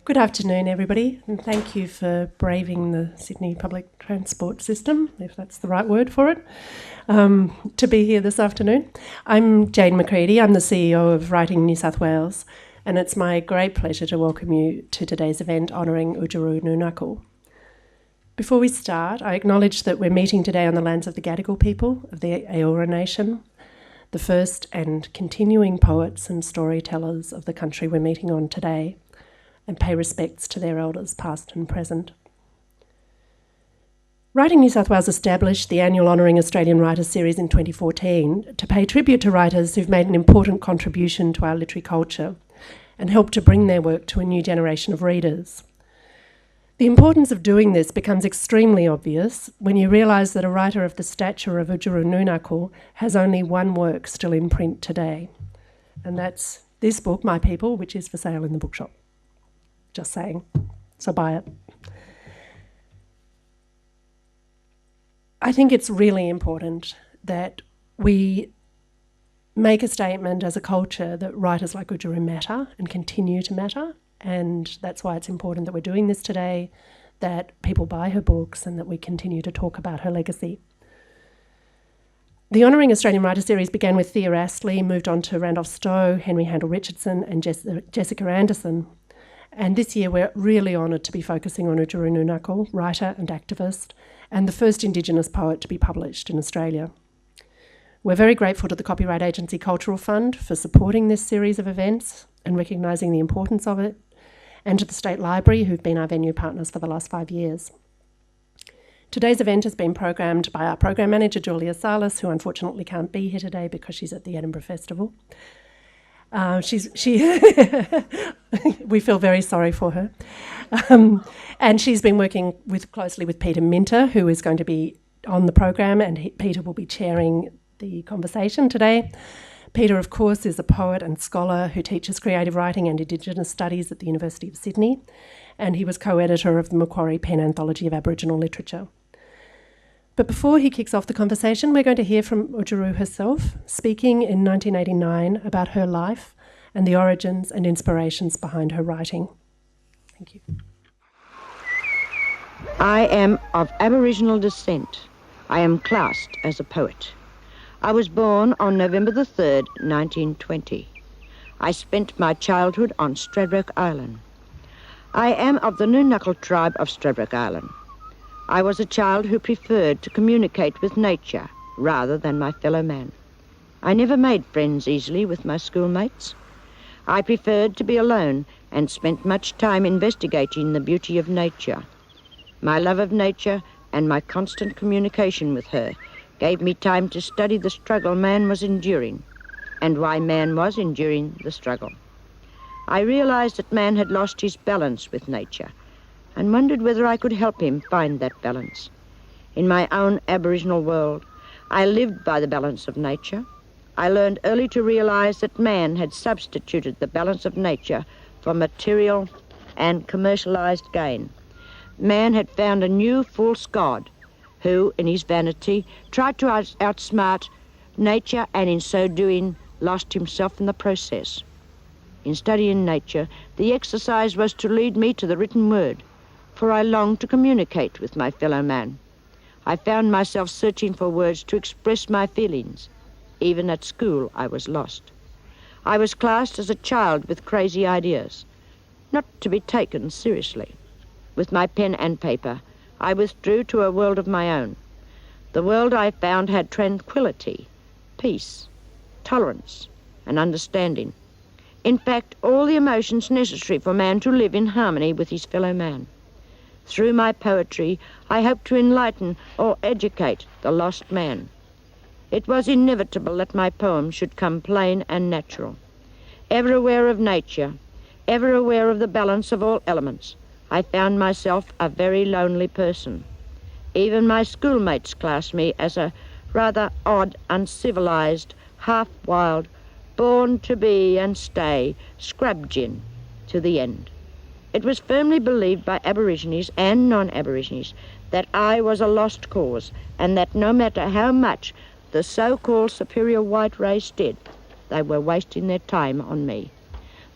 Good afternoon, everybody, and thank you for braving the Sydney public transport system, if that's the right word for it, to be here this afternoon. I'm Jane McCready. I'm the CEO of Writing New South Wales, and it's my great pleasure to welcome you to today's event honouring Oodgeroo Noonuccal. Before we start, I acknowledge that we're meeting today on the lands of the Gadigal people of the Eora Nation, the first and continuing poets and storytellers of the country we're meeting on today, and pay respects to their elders past and present. Writing New South Wales established the annual Honouring Australian Writers series in 2014 to pay tribute to writers who've made an important contribution to our literary culture and helped to bring their work to a new generation of readers. The importance of doing this becomes extremely obvious when you realise that a writer of the stature of Oodgeroo Noonuccal has only one work still in print today, and that's this book, My People, which is for sale in the bookshop. Just saying, so buy it. I think it's really important that we make a statement as a culture that writers like Oodgeroo matter and continue to matter, and that's why it's important that we're doing this today, that people buy her books and that we continue to talk about her legacy. The Honouring Australian Writers series began with Thea Astley, moved on to Randolph Stowe, Henry Handel Richardson and Jessica Anderson. And this year we're really honoured to be focusing on Oodgeroo Noonuccal, writer and activist, and the first Indigenous poet to be published in Australia. We're very grateful to the Copyright Agency Cultural Fund for supporting this series of events and recognising the importance of it, and to the State Library, who've been our venue partners for the last 5 years. Today's event has been programmed by our program manager, Julia Salas, who unfortunately can't be here today because she's at the Edinburgh Festival. We feel very sorry for her. And she's been working closely with Peter Minter, who is going to be on the program, and Peter will be chairing the conversation today. Peter, of course, is a poet and scholar who teaches creative writing and Indigenous studies at the University of Sydney, and he was co-editor of the Macquarie Pen Anthology of Aboriginal Literature. But before he kicks off the conversation, we're going to hear from Oodgeroo herself, speaking in 1989 about her life and the origins and inspirations behind her writing. Thank you. I am of Aboriginal descent. I am classed as a poet. I was born on November the 3rd, 1920. I spent my childhood on Stradbroke Island. I am of the Noonuccal tribe of Stradbroke Island. I was a child who preferred to communicate with nature rather than my fellow man. I never made friends easily with my schoolmates. I preferred to be alone and spent much time investigating the beauty of nature. My love of nature and my constant communication with her gave me time to study the struggle man was enduring and why man was enduring the struggle. I realized that man had lost his balance with nature and wondered whether I could help him find that balance. In my own Aboriginal world, I lived by the balance of nature. I learned early to realize that man had substituted the balance of nature for material and commercialized gain. Man had found a new false god who, in his vanity, tried to outsmart nature and in so doing lost himself in the process. In studying nature, the exercise was to lead me to the written word, for I longed to communicate with my fellow man. I found myself searching for words to express my feelings. Even at school, I was lost. I was classed as a child with crazy ideas, not to be taken seriously. With my pen and paper, I withdrew to a world of my own. The world I found had tranquility, peace, tolerance, and understanding. In fact, all the emotions necessary for man to live in harmony with his fellow man. Through my poetry, I hope to enlighten or educate the lost man. It was inevitable that my poem should come plain and natural. Ever aware of nature, ever aware of the balance of all elements, I found myself a very lonely person. Even my schoolmates classed me as a rather odd, uncivilized, half-wild, born to be and stay, scrubgin to the end. It was firmly believed by Aborigines and non-Aborigines that I was a lost cause and that no matter how much the so-called superior white race did, they were wasting their time on me.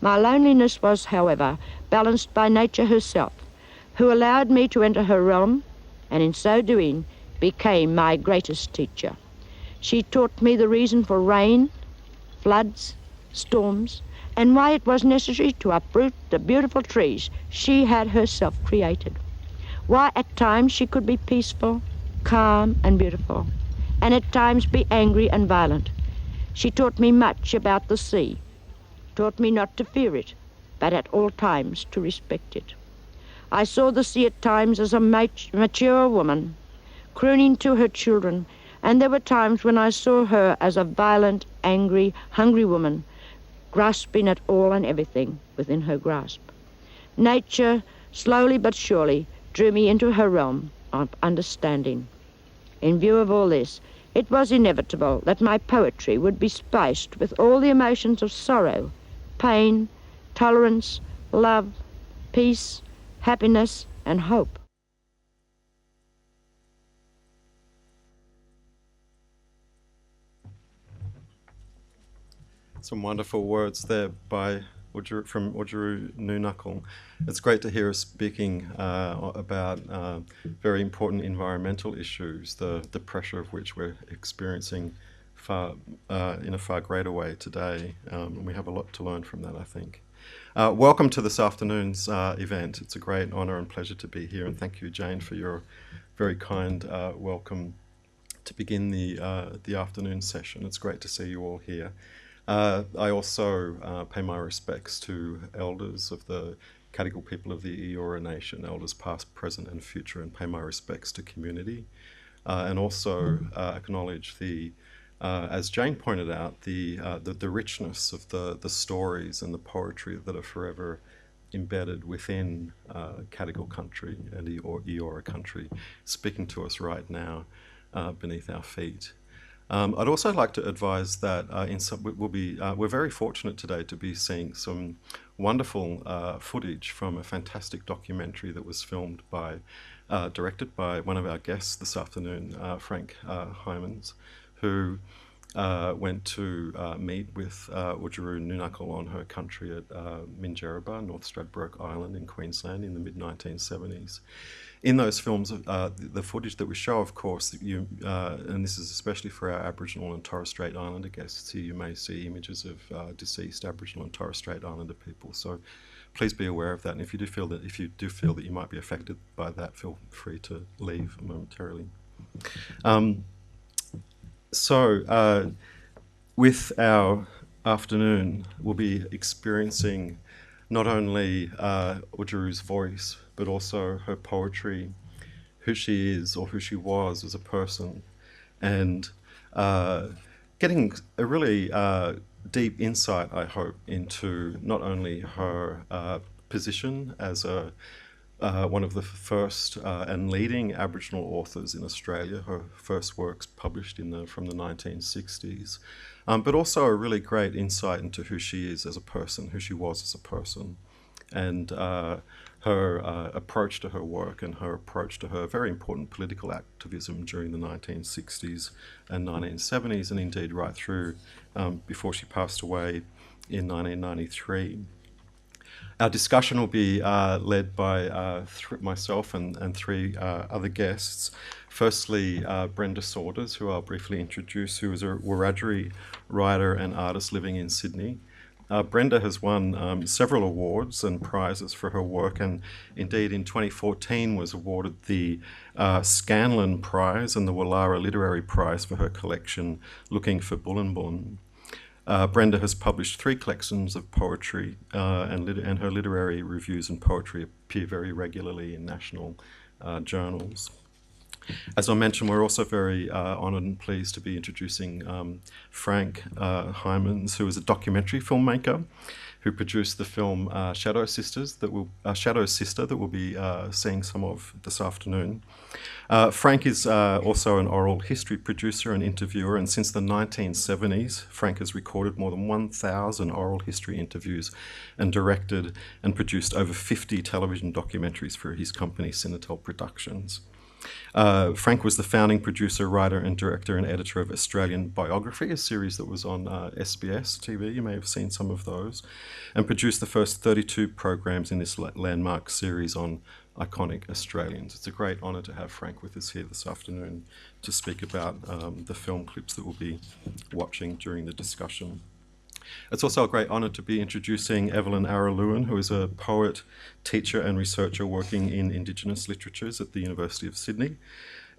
My loneliness was, however, balanced by nature herself, who allowed me to enter her realm, and in so doing became my greatest teacher. She taught me the reason for rain, floods, storms, and why it was necessary to uproot the beautiful trees she had herself created. Why at times she could be peaceful, calm, and beautiful, and at times be angry and violent. She taught me much about the sea, taught me not to fear it, but at all times to respect it. I saw the sea at times as a mature woman, crooning to her children, and there were times when I saw her as a violent, angry, hungry woman, grasping at all and everything within her grasp. Nature, slowly but surely, drew me into her realm of understanding. In view of all this, it was inevitable that my poetry would be spiced with all the emotions of sorrow, pain, tolerance, love, peace, happiness, and hope. Some wonderful words there from Oodgeroo Noonuccal. It's great to hear us speaking about very important environmental issues, the pressure of which we're experiencing in a far greater way today. And we have a lot to learn from that, I think. Welcome to this afternoon's event. It's a great honour and pleasure to be here, and thank you, Jane, for your very kind welcome to begin the afternoon session. It's great to see you all here. I also pay my respects to elders of the Gadigal people of the Eora Nation, elders past, present and future, and pay my respects to community. And also acknowledge as Jane pointed out, the richness of the stories and the poetry that are forever embedded within Gadigal country and Eora country, speaking to us right now beneath our feet. I'd also like to advise that we're very fortunate today to be seeing some wonderful footage from a fantastic documentary that was directed by one of our guests this afternoon, Frank Heimans, who went to meet with Oodgeroo Noonuccal on her country at Minjerribah, North Stradbroke Island in Queensland in the mid-1970s. In those films, the footage that we show, of course, and this is especially for our Aboriginal and Torres Strait Islander guests here, you may see images of deceased Aboriginal and Torres Strait Islander people. So please be aware of that. And if you do feel that you might be affected by that, feel free to leave momentarily. So with our afternoon, we'll be experiencing not only Oodgeroo's voice, but also her poetry, who she is or who she was as a person, and getting a really deep insight, I hope, into not only her position as one of the first and leading Aboriginal authors in Australia, her first works published from the 1960s, but also a really great insight into who she is as a person, who she was as a person, and her approach to her work and her approach to her very important political activism during the 1960s and 1970s, and indeed right through before she passed away in 1993. Our discussion will be led by myself and three other guests. Firstly, Brenda Sorters, who I'll briefly introduce, who is a Wiradjuri writer and artist living in Sydney. Brenda has won several awards and prizes for her work, and indeed in 2014 was awarded the Scanlon Prize and the Wallara Literary Prize for her collection Looking for Bullunbun. Brenda has published 3 collections of poetry, and her literary reviews and poetry appear very regularly in national journals. As I mentioned, we're also very honoured and pleased to be introducing Frank Heimans, who is a documentary filmmaker who produced the film Shadow Sister that we'll be seeing some of this afternoon. Frank is also an oral history producer and interviewer, and since the 1970s, Frank has recorded more than 1,000 oral history interviews and directed and produced over 50 television documentaries for his company, Cinetel Productions. Frank was the founding producer, writer and director and editor of Australian Biography, a series that was on SBS TV. You may have seen some of those, and produced the first 32 programs in this landmark series on iconic Australians. It's a great honour to have Frank with us here this afternoon to speak about the film clips that we'll be watching during the discussion. It's also a great honour to be introducing Evelyn Araluen, who is a poet, teacher and researcher working in Indigenous literatures at the University of Sydney.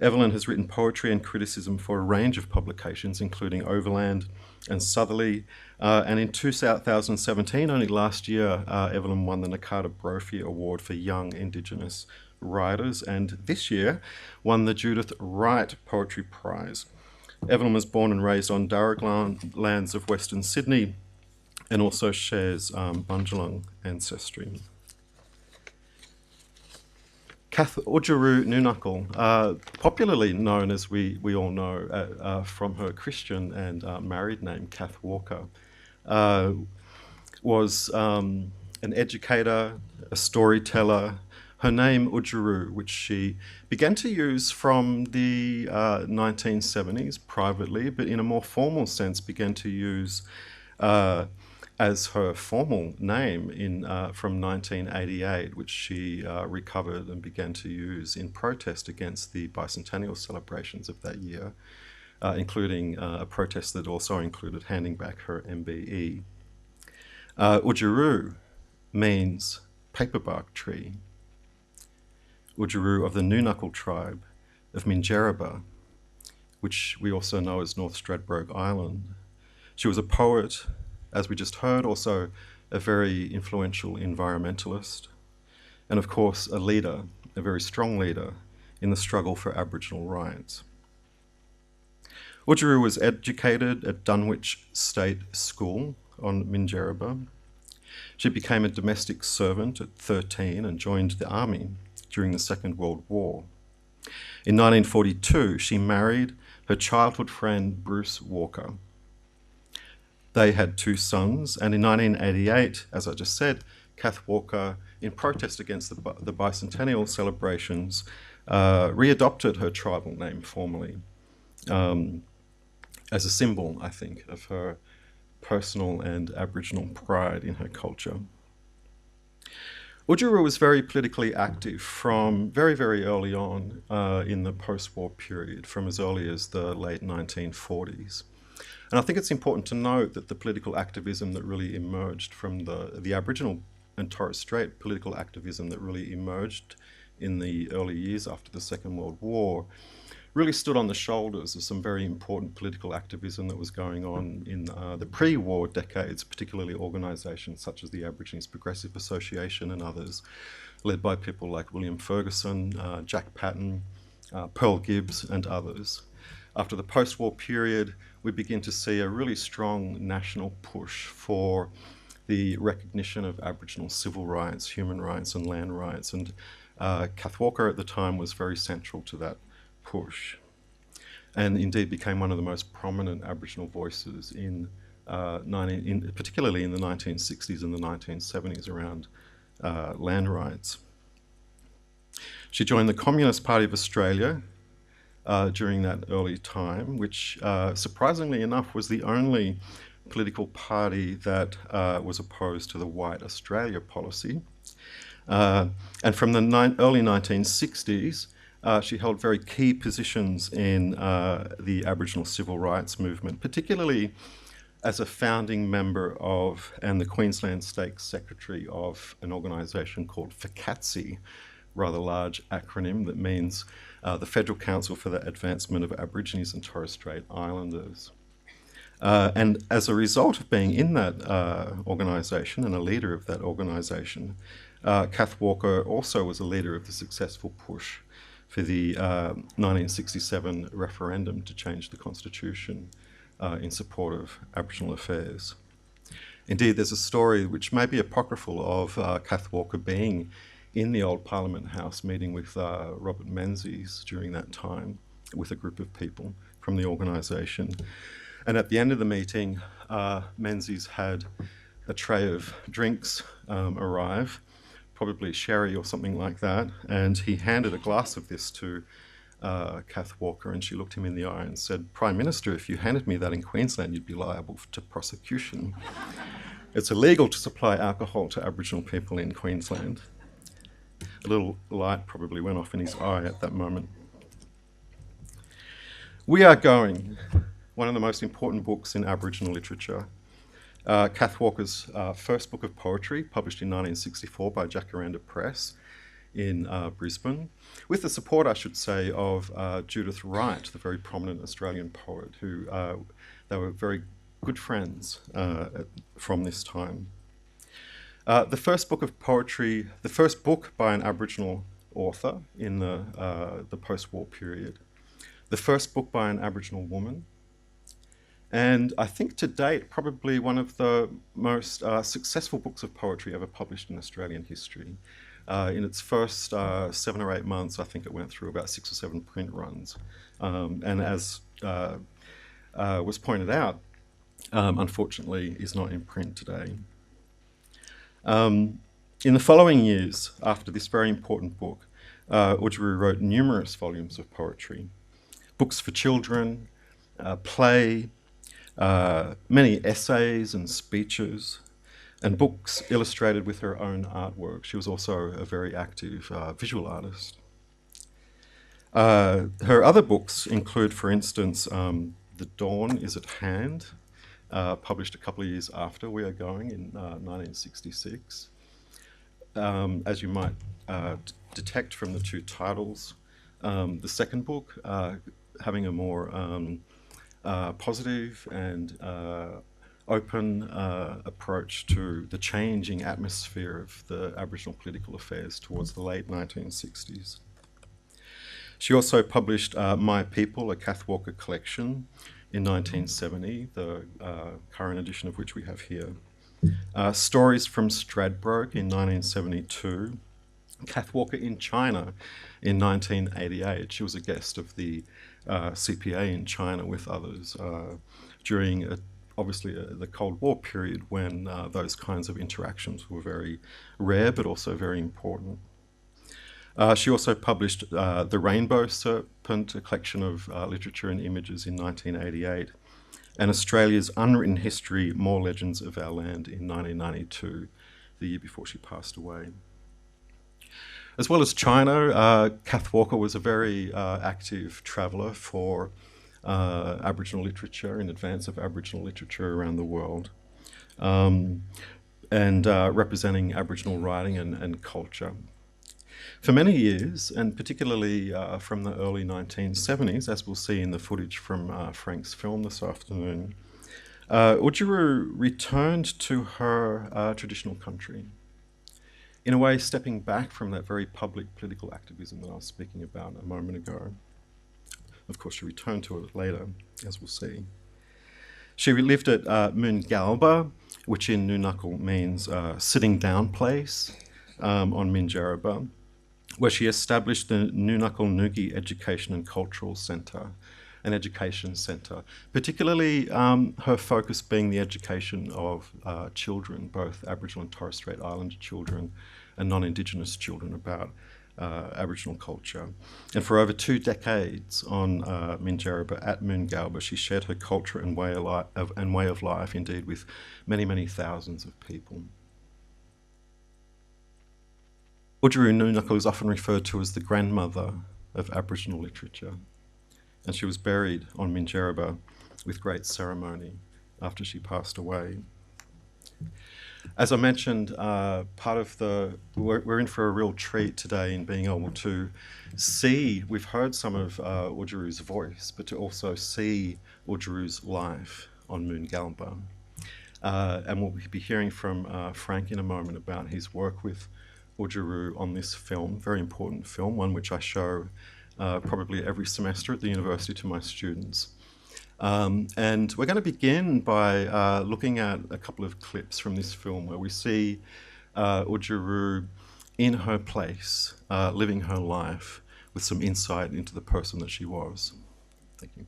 Evelyn has written poetry and criticism for a range of publications, including Overland and Southerly. And in 2017, only last year, Evelyn won the Nakata Brophy Award for Young Indigenous Writers, and this year won the Judith Wright Poetry Prize. Evelyn was born and raised on Darug lands of Western Sydney and also shares Bundjalung ancestry. Kath Oodgeroo Noonuccal, popularly known as we all know from her Christian and married name, Kath Walker, was an educator, a storyteller. Her name, Oodgeroo, which she began to use from the 1970s privately, but in a more formal sense began to use as her formal name from 1988, which she recovered and began to use in protest against the bicentennial celebrations of that year, including a protest that also included handing back her MBE. Oodgeroo means paperbark tree. Oodgeroo of the Noonuccal tribe of Minjerribah, which we also know as North Stradbroke Island. She was a poet, as we just heard, also a very influential environmentalist, and of course a leader, a very strong leader in the struggle for Aboriginal rights. Oodgeroo was educated at Dunwich State School on Minjerribah. She became a domestic servant at 13 and joined the army during the Second World War. In 1942, she married her childhood friend Bruce Walker. They had 2 sons, and in 1988, as I just said, Kath Walker, in protest against the bicentennial celebrations, readopted her tribal name formally as a symbol, I think, of her personal and Aboriginal pride in her culture. Oodgeroo was very politically active from very, very early on in the post-war period, from as early as the late 1940s. And I think it's important to note that the political activism that really emerged from the Aboriginal and Torres Strait political activism that really emerged in the early years after the Second World War really stood on the shoulders of some very important political activism that was going on in the pre-war decades, particularly organisations such as the Aborigines Progressive Association and others, led by people like William Ferguson, Jack Patton, Pearl Gibbs and others. After the post-war period, we begin to see a really strong national push for the recognition of Aboriginal civil rights, human rights and land rights, and Kath Walker at the time was very central to that push, and indeed became one of the most prominent Aboriginal voices particularly in the 1960s and the 1970s around land rights. She joined the Communist Party of Australia during that early time, which surprisingly enough was the only political party that was opposed to the White Australia policy. And from the early 1960s, she held very key positions in the Aboriginal civil rights movement, particularly as a founding member of and the Queensland State Secretary of an organisation called FCATSI, rather large acronym that means the Federal Council for the Advancement of Aborigines and Torres Strait Islanders. And as a result of being in that organisation and a leader of that organisation, Kath Walker also was a leader of the successful push for the 1967 referendum to change the constitution in support of Aboriginal affairs. Indeed, there's a story which may be apocryphal of Kath Walker being in the old Parliament House meeting with Robert Menzies during that time with a group of people from the organisation. And at the end of the meeting, Menzies had a tray of drinks arrive, probably sherry or something like that, and he handed a glass of this to Kath Walker, and she looked him in the eye and said, "Prime Minister, if you handed me that in Queensland, you'd be liable to prosecution. It's illegal to supply alcohol to Aboriginal people in Queensland." A little light probably went off in his eye at that moment. We Are Going, one of the most important books in Aboriginal literature. Kath Walker's first book of poetry, published in 1964 by Jacaranda Press in Brisbane, with the support, I should say, of Judith Wright, the very prominent Australian poet, who they were very good friends from this time. The first book of poetry, the first book by an Aboriginal author in the post-war period, the first book by an Aboriginal woman, and I think to date probably one of the most successful books of poetry ever published in Australian history. In its first 7 or 8 months, I think it went through about 6 or 7 print runs. And as was pointed out, unfortunately is not in print today. In the following years, after this very important book, Oodgeroo wrote numerous volumes of poetry, books for children, play, many essays and speeches, and books illustrated with her own artwork. She was also a very active visual artist. Her other books include, for instance, The Dawn is at Hand, published a couple of years after We Are Going in 1966. As you might detect from the two titles, the second book having a more positive and open approach to the changing atmosphere of the Aboriginal political affairs towards the late 1960s. She also published My People, a Kath Walker collection, in 1970, the current edition of which we have here. Stories from Stradbroke in 1972. Kath Walker in China in 1988. She was a guest of the CPA in China with others during obviously the Cold War period, when those kinds of interactions were very rare but also very important. She also published The Rainbow Serpent, a collection of literature and images, in 1988, and Australia's Unwritten History, More Legends of Our Land, in 1992, the year before she passed away. As well as China, Kath Walker was a very active traveller for Aboriginal literature, in advance of Aboriginal literature around the world, and representing Aboriginal writing and culture. For many years, and particularly from the early 1970s, as we'll see in the footage from Frank's film this afternoon, Oodgeroo returned to her traditional country, in a way stepping back from that very public political activism that I was speaking about a moment ago. Of course, she returned to it later, as we'll see. She lived at Moongalba, which in Noonuccal means sitting down place, on Minjerribah, where she established the Noonuccal Noogie Education and Cultural Centre, an education centre, particularly her focus being the education of children, both Aboriginal and Torres Strait Islander children and non-Indigenous children, about Aboriginal culture. And for over 2 decades on Minjerribah at Moongalba, she shared her culture and way of life, indeed, with many, many thousands of people. Oodgeroo Noonuccal is often referred to as the grandmother of Aboriginal literature, and she was buried on Minjerribah with great ceremony after she passed away. As I mentioned, part of we're in for a real treat today in being able to see, we've heard some of Oodgeroo's voice, but to also see Oodgeroo's life on Moongalba. And we'll be hearing from Frank in a moment about his work with Oodgeroo on this film, very important film, one which I show probably every semester at the university to my students. And we're going to begin by looking at a couple of clips from this film where we see Oodgeroo in her place, living her life with some insight into the person that she was. Thank you.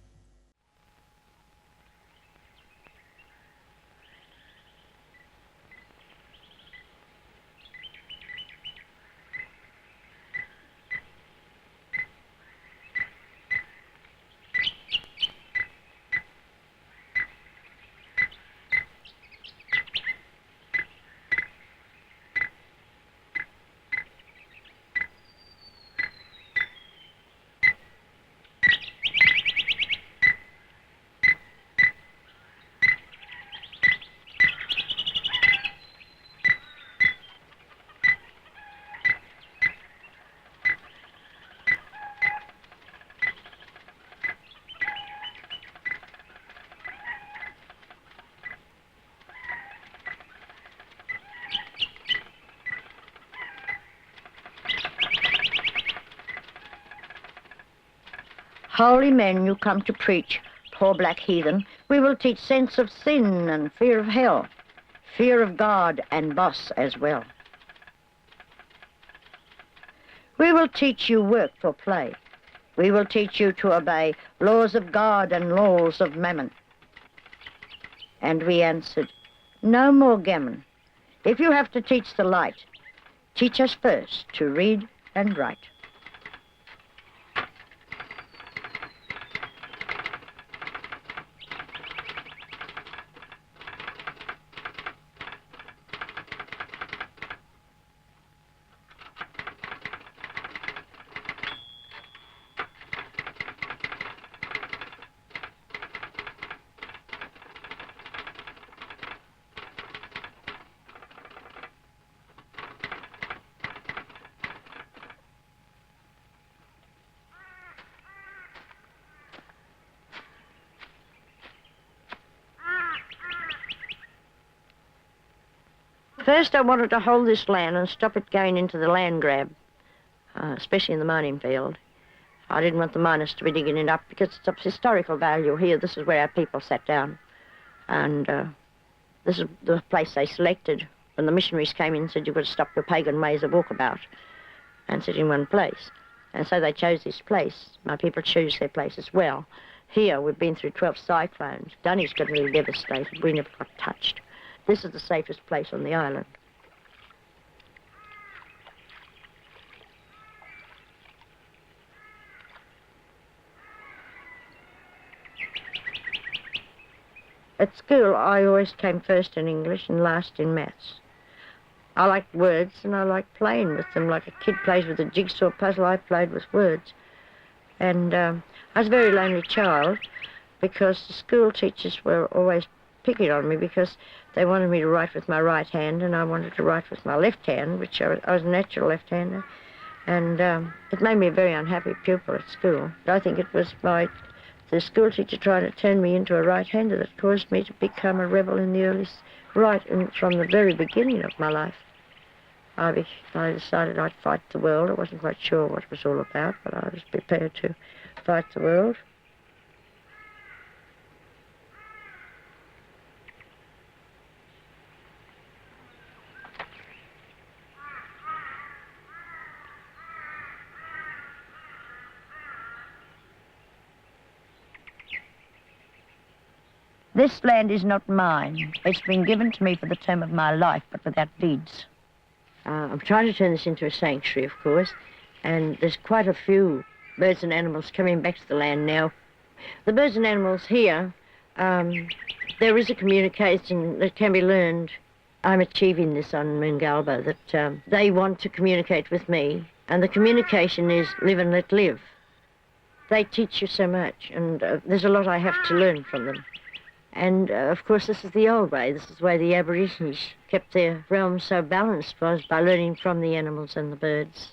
Holy men, you come to preach, poor black heathen. We will teach sense of sin and fear of hell, fear of God and boss as well. We will teach you work for play. We will teach you to obey laws of God and laws of mammon. And we answered, no more gammon. If you have to teach the light, teach us first to read and write. First, I wanted to hold this land and stop it going into the land grab, especially in the mining field. I didn't want the miners to be digging it up because it's of historical value here. This is where our people sat down. And this is the place they selected when the missionaries came in and said, you've got to stop your pagan ways of walkabout and sit in one place. And so they chose this place. My people choose their place as well. Here, we've been through 12 cyclones. Dunny's got really devastated. We never got touched. This is the safest place on the island. At school, I always came first in English and last in maths. I liked words and I liked playing with them. Like a kid plays with a jigsaw puzzle, I played with words. And I was a very lonely child because the school teachers were always picking on me because they wanted me to write with my right hand and I wanted to write with my left hand, which I was a natural left-hander. And it made me a very unhappy pupil at school. I think it was the school teacher trying to turn me into a right-hander that caused me to become a rebel in the from the very beginning of my life. I decided I'd fight the world. I wasn't quite sure what it was all about, but I was prepared to fight the world. This land is not mine. It's been given to me for the term of my life, but without deeds. I'm trying to turn this into a sanctuary, of course, and there's quite a few birds and animals coming back to the land now. The birds and animals here, there is a communication that can be learned. I'm achieving this on Moongalba, that they want to communicate with me, and the communication is live and let live. They teach you so much, and there's a lot I have to learn from them. And, of course, this is the old way. This is the way the Aborigines kept their realm so balanced, was by learning from the animals and the birds.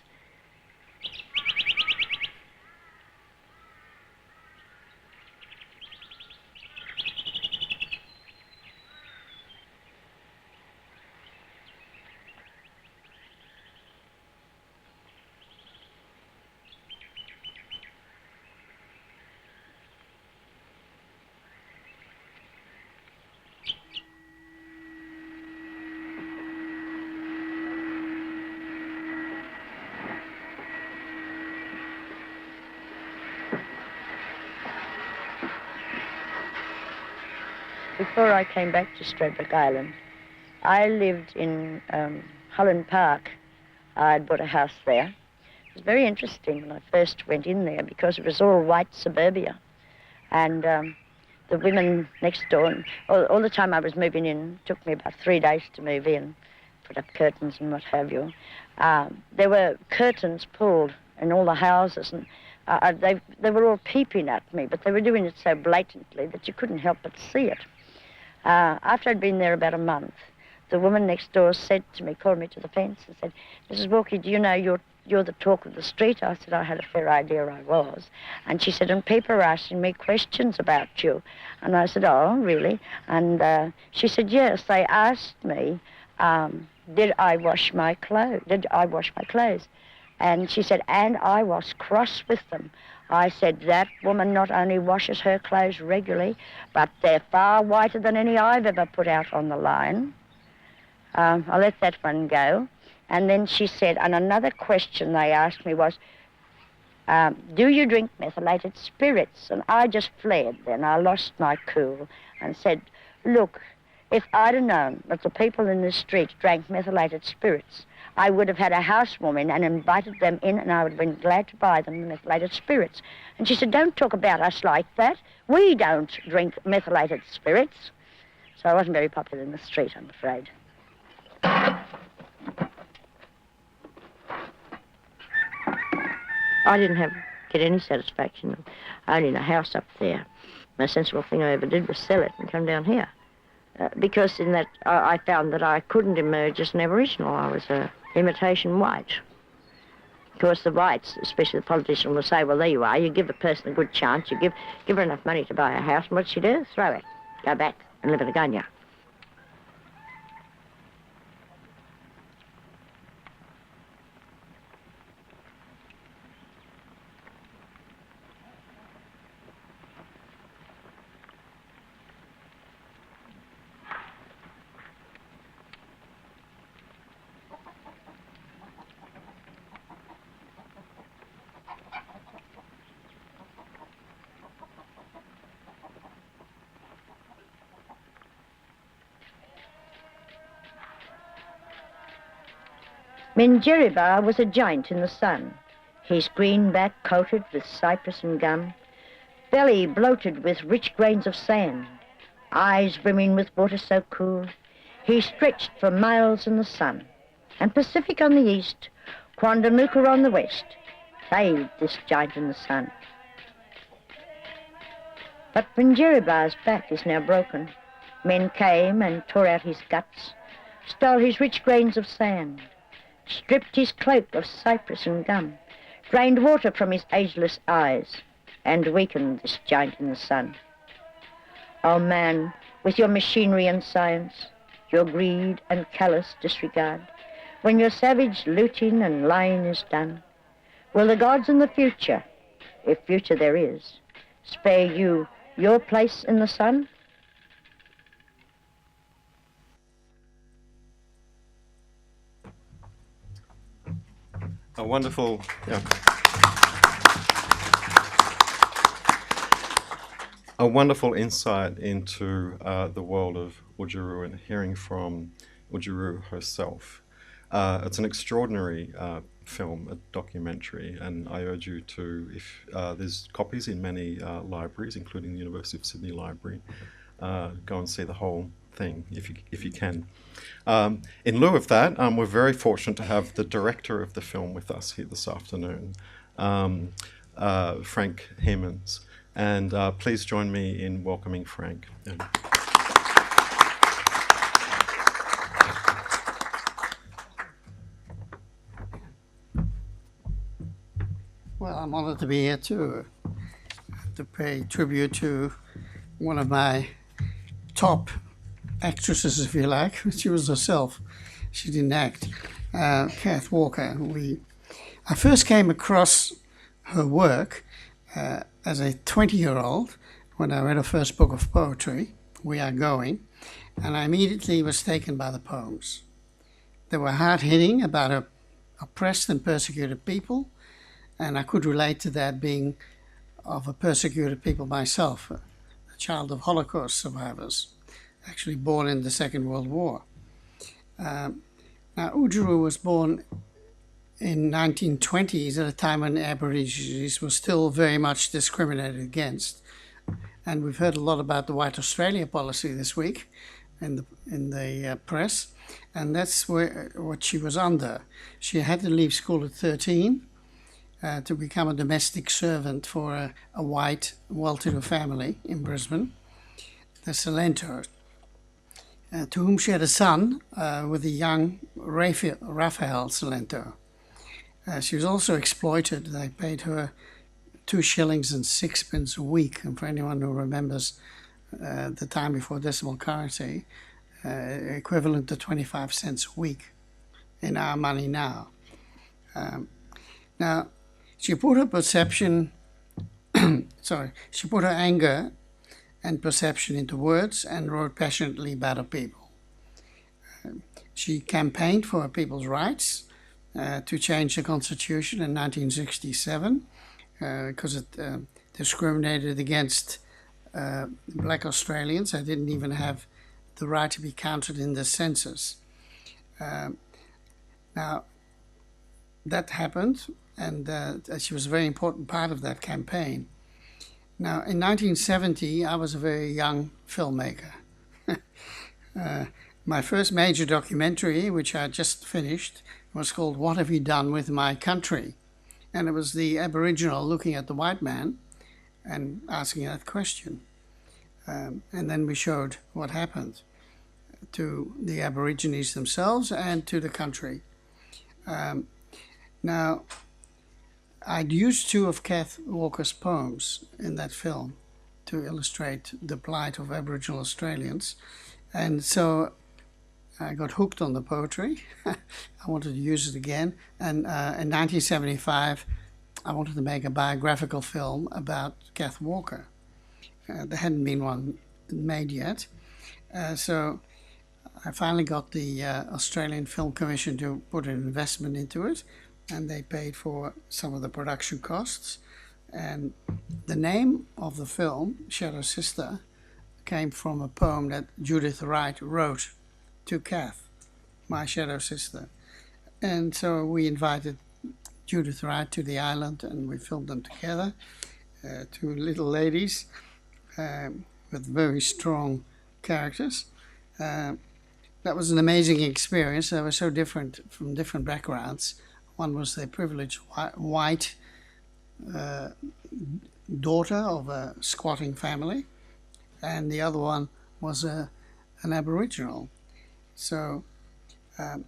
Before I came back to Strait Island, I lived in Holland Park. I'd bought a house there. It was very interesting when I first went in there because it was all white suburbia. And the women next door, and all the time I was moving in, it took me about 3 days to move in, put up curtains and what have you. There were curtains pulled in all the houses, and they were all peeping at me, but they were doing it so blatantly that you couldn't help but see it. After I'd been there about a month, the woman next door said to me, called me to the fence and said, Mrs. Walker, do you know you're the talk of the street? I said, I had a fair idea I was. And she said, and people are asking me questions about you. And I said, oh, really? And she said, yes, they asked me, did I wash my clothes? And she said, and I was cross with them. I said, that woman not only washes her clothes regularly, but they're far whiter than any I've ever put out on the line. I let that one go. And then she said, and another question they asked me was, do you drink methylated spirits? And I just flared then. I lost my cool and said, look, if I'd have known that the people in the street drank methylated spirits, I would have had a housewarming and invited them in, and I would have been glad to buy them the methylated spirits. And she said, don't talk about us like that. We don't drink methylated spirits. So I wasn't very popular in the street, I'm afraid. I didn't get any satisfaction of owning a house up there. The most sensible thing I ever did was sell it and come down here. Because in that, I found that I couldn't emerge as an Aboriginal. I was a imitation white. Of course, the whites, especially the politician, will say, well, there you are. You give the person a good chance. You give her enough money to buy a house. And what'd she do? Throw it. Go back and live in a gunya. Minjerribah was a giant in the sun, his green back coated with cypress and gum, belly bloated with rich grains of sand, eyes brimming with water so cool, he stretched for miles in the sun, and Pacific on the east, Noonuccal on the west, bathed this giant in the sun. But Minjerribah's back is now broken. Men came and tore out his guts, stole his rich grains of sand, stripped his cloak of cypress and gum, drained water from his ageless eyes, and weakened this giant in the sun. Oh man, with your machinery and science, your greed and callous disregard, when your savage looting and lying is done, will the gods in the future, if future there is, spare you your place in the sun? A wonderful, a wonderful insight into the world of Oodgeroo and hearing from Oodgeroo herself. It's an extraordinary film, a documentary, and I urge you to, if there's copies in many libraries, including the University of Sydney Library, go and see the whole thing if you can. In lieu of that, we're very fortunate to have the director of the film with us here this afternoon, Frank Heimans, and please join me in welcoming Frank. Well, I'm honored to be here to pay tribute to one of my top actresses, if you like. She was herself. She didn't act. Kath Walker. I first came across her work as a 20-year-old when I read her first book of poetry, We Are Going, and I immediately was taken by the poems. They were hard-hitting about oppressed and persecuted people, and I could relate to that, being of a persecuted people myself, a child of Holocaust survivors, actually born in the Second World War. Now, Oodgeroo was born in 1920s at a time when Aborigines were still very much discriminated against. And we've heard a lot about the White Australia policy this week in the press, and that's what she was under. She had to leave school at 13 to become a domestic servant for a white, well-to-do family in Brisbane, the Salento, to whom she had a son with a young Raphael Salento. She was also exploited. They paid her 2 shillings and 6 a week, and for anyone who remembers the time before decimal currency, equivalent to 25 cents a week in our money now. Now, she put her perception she put her anger and perception into words and wrote passionately about her people. She campaigned for her people's rights to change the Constitution in 1967 because it discriminated against black Australians. They didn't even have the right to be counted in the census. Now, that happened, and she was a very important part of that campaign. Now, in 1970, I was a very young filmmaker. My first major documentary, which I just finished, was called What Have You Done With My Country? And it was the Aboriginal looking at the white man and asking that question. And then we showed what happened to the Aborigines themselves and to the country. Now, I'd used two of Kath Walker's poems in that film to illustrate the plight of Aboriginal Australians. And so I got hooked on the poetry. I wanted to use it again. And in 1975, I wanted to make a biographical film about Kath Walker. There hadn't been one made yet. So I finally got the Australian Film Commission to put an investment into it, and they paid for some of the production costs. And the name of the film, Shadow Sister, came from a poem that Judith Wright wrote to Kath, my shadow sister. And so we invited Judith Wright to the island, and we filmed them together, two little ladies with very strong characters. That was an amazing experience. They were so different from different backgrounds. One was the privileged white daughter of a squatting family, and the other one was an Aboriginal. So now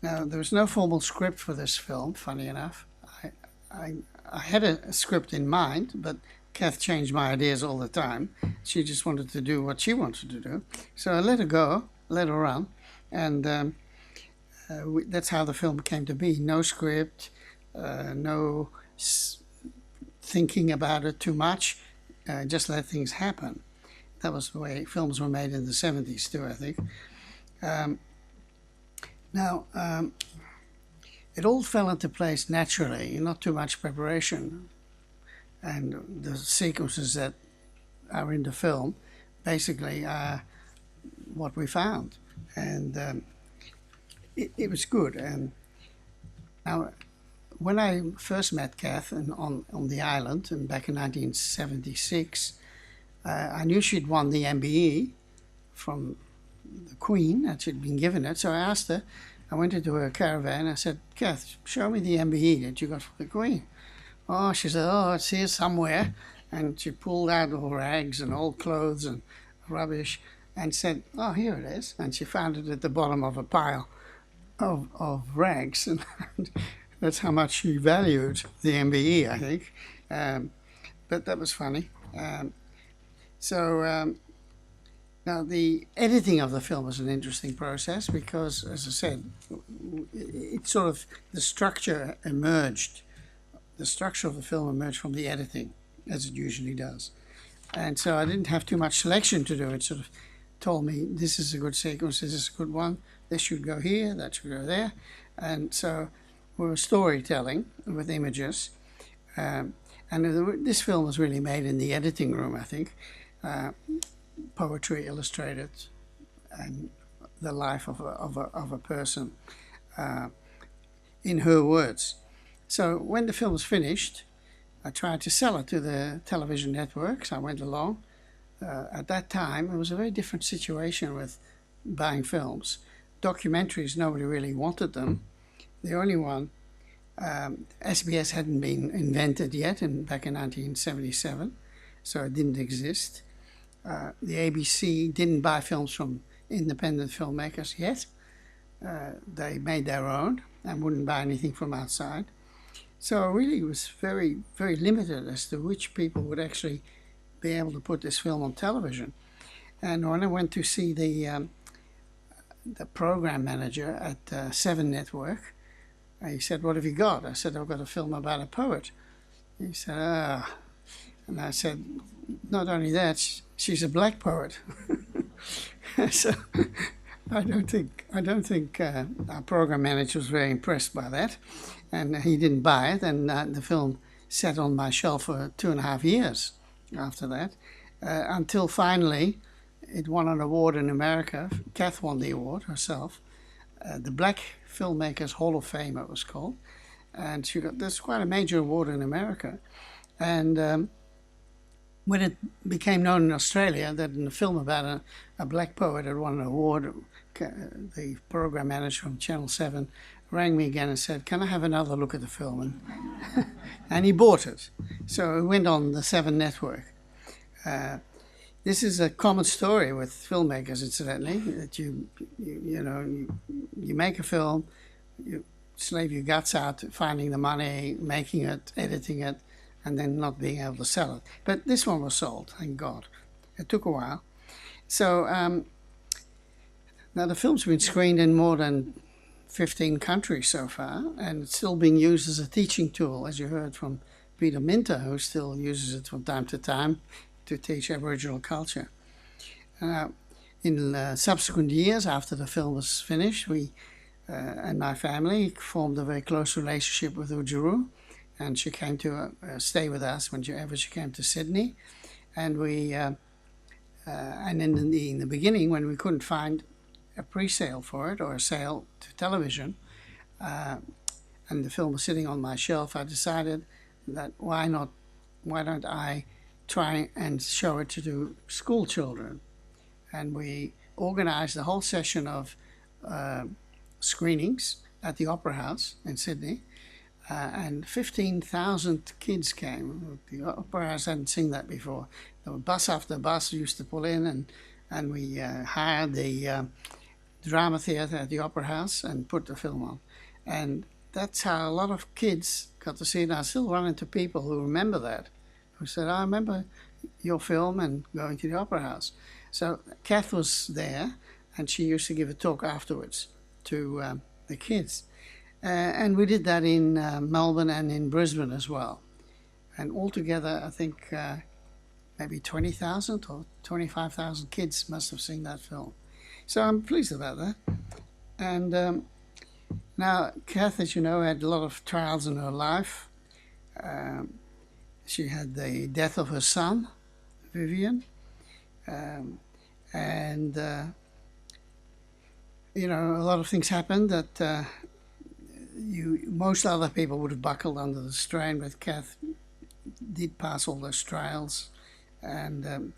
there was no formal script for this film, funny enough. I had a script in mind, but Kath changed my ideas all the time. She just wanted to do what she wanted to do. So I let her go, let her run, and that's how the film came to be. No script, no thinking about it too much, just let things happen. That was the way films were made in the 70s too, I think. It all fell into place naturally, not too much preparation. And the sequences that are in the film basically are what we found. And it was good. And now, when I first met Kath on the island, and back in 1976, I knew she'd won the MBE from the Queen, and she'd been given it. So I asked her, I went into her caravan, I said, Kath, show me the MBE that you got for the Queen. Oh, she said, oh, it's here somewhere. And she pulled out all rags and old clothes and rubbish and said, oh, here it is. And she found it at the bottom of a pile of rags. And that's how much she valued the MBE, I think. But that was funny. Now the editing of the film was an interesting process because, as I said, it sort of, the structure emerged. The structure of the film emerged from the editing, as it usually does. And so I didn't have too much selection to do. It sort of told me, this is a good sequence, this is a good one, this should go here, that should go there. And so we were storytelling with images. And this film was really made in the editing room, I think. Poetry illustrated and the life of a person in her words. So when the film was finished, I tried to sell it to the television networks. I went along. At that time, it was a very different situation with buying films. Documentaries, nobody really wanted them. The only one, SBS hadn't been invented yet back in 1977, so it didn't exist. The ABC didn't buy films from independent filmmakers yet. They made their own and wouldn't buy anything from outside. So really it was very, very limited as to which people would actually be able to put this film on television. And when I went to see the program manager at 7 Network, he said, what have you got? I said, I've got a film about a poet. He said, And I said, not only that, she's a black poet. So I don't think our program manager was very impressed by that, and he didn't buy it. And the film sat on my shelf for 2.5 years after that, until finally it won an award in America. Kath won the award herself, the Black Filmmakers Hall of Fame it was called, and she got this quite a major award in America. And when it became known in Australia that in a film about a black poet had won an award, the program manager from Channel 7 rang me again and said, can I have another look at the film? And he bought it. So it went on the 7 network. This is a common story with filmmakers, incidentally, that you make a film, you slave your guts out finding the money, making it, editing it, and then not being able to sell it. But this one was sold, thank God. It took a while. So now the film's been screened in more than 15 countries so far, and it's still being used as a teaching tool, as you heard from Peter Minter, who still uses it from time to time to teach Aboriginal culture. In subsequent years, after the film was finished, we and my family formed a very close relationship with Oodgeroo, and she came to stay with us whenever she came to Sydney. And we, and in the beginning, when we couldn't find a pre-sale for it or a sale to television, and the film was sitting on my shelf, I decided that why don't I try and show it to school children? And we organized a whole session of screenings at the Opera House in Sydney, and 15,000 kids came. The Opera House hadn't seen that before. There were bus after bus used to pull in, and we hired the drama theatre at the Opera House and put the film on. And that's how a lot of kids got to see it. And I still run into people who remember that, who said, I remember your film and going to the Opera House. So Kath was there, and she used to give a talk afterwards to the kids. And we did that in Melbourne and in Brisbane as well. And altogether, I think maybe 20,000 or 25,000 kids must have seen that film. So I'm pleased about that. And now, Kath, as you know, had a lot of trials in her life. She had the death of her son, Vivian. And a lot of things happened that most other people would have buckled under the strain, but Kath did pass all those trials. And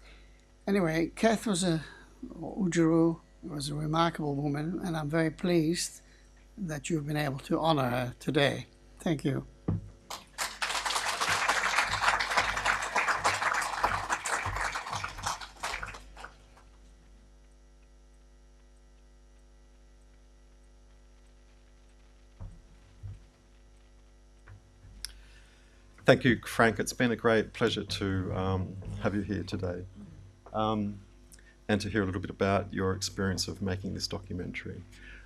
anyway, Kath Oodgeroo was a remarkable woman, and I'm very pleased that you've been able to honour her today. Thank you. Thank you, Frank. It's been a great pleasure to have you here today and to hear a little bit about your experience of making this documentary.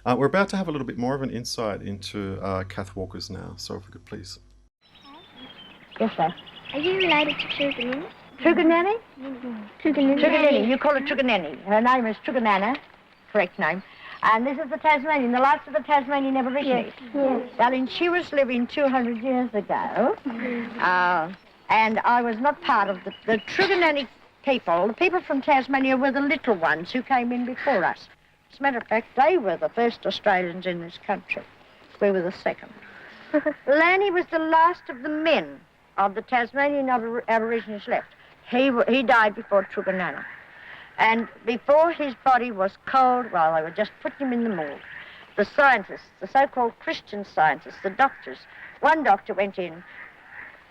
We're about to have a little bit more of an insight into Kath Walker's now, so if we could please. Yes, sir. Are you related to Truganini? Truganini? Truganini. Truganini. You call her Truganini. Her name is Truganana, correct name. And this is the Tasmanian, the last of the Tasmanian Aborigines. Yes. Darling, she was living 200 years ago, and I was not part of the Truganini people. The people from Tasmania were the little ones who came in before us. As a matter of fact, they were the first Australians in this country. We were the second. Lanny was the last of the men of the Tasmanian Aborigines left. He died before Truganana. And before his body was cold, well, they were just putting him in the morgue. The scientists, the so-called Christian scientists, the doctors, one doctor went in,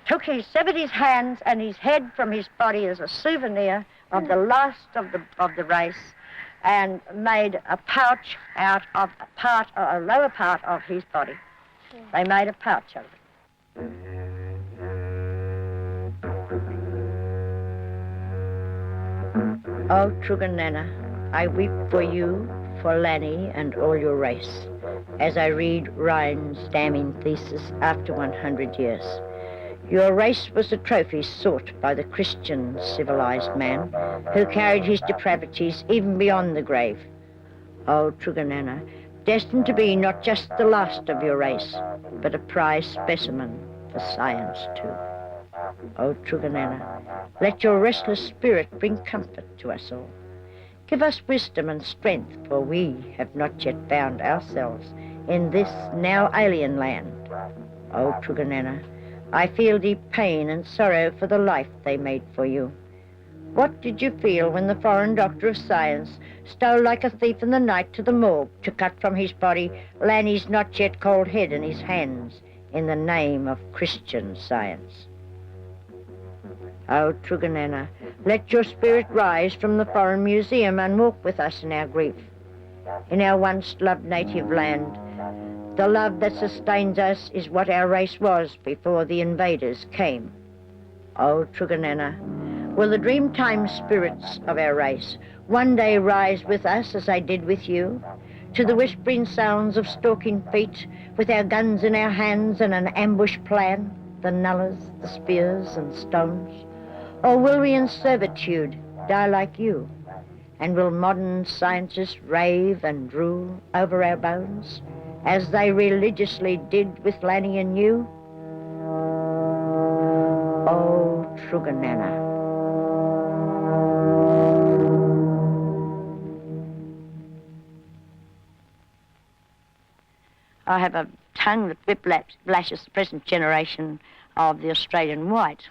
severed his hands and his head from his body as a souvenir of the last of the race, and made a pouch out of a lower part of his body. They made a pouch of it. Oh, Truganana, I weep for you, for Lanny, and all your race, as I read Ryan's damning thesis after 100 years. Your race was the trophy sought by the Christian civilized man who carried his depravities even beyond the grave. O Truganana, destined to be not just the last of your race, but a prize specimen for science too. O Truganana, let your restless spirit bring comfort to us all. Give us wisdom and strength, for we have not yet found ourselves in this now alien land. O Truganana, I feel deep pain and sorrow for the life they made for you. What did you feel when the foreign doctor of science stole like a thief in the night to the morgue to cut from his body Lanny's not yet cold head in his hands in the name of Christian science? O Truganana, let your spirit rise from the foreign museum and walk with us in our grief. In our once loved native land, the love that sustains us is what our race was before the invaders came. O Truganana, will the dreamtime spirits of our race one day rise with us as they did with you, to the whispering sounds of stalking feet, with our guns in our hands and an ambush plan, the nullahs, the spears and stones? Or will we in servitude die like you, and will modern scientists rave and drool over our bones, as they religiously did with Lanny and you? O Truganana. I have a tongue that whiplashes the present generation of the Australian white,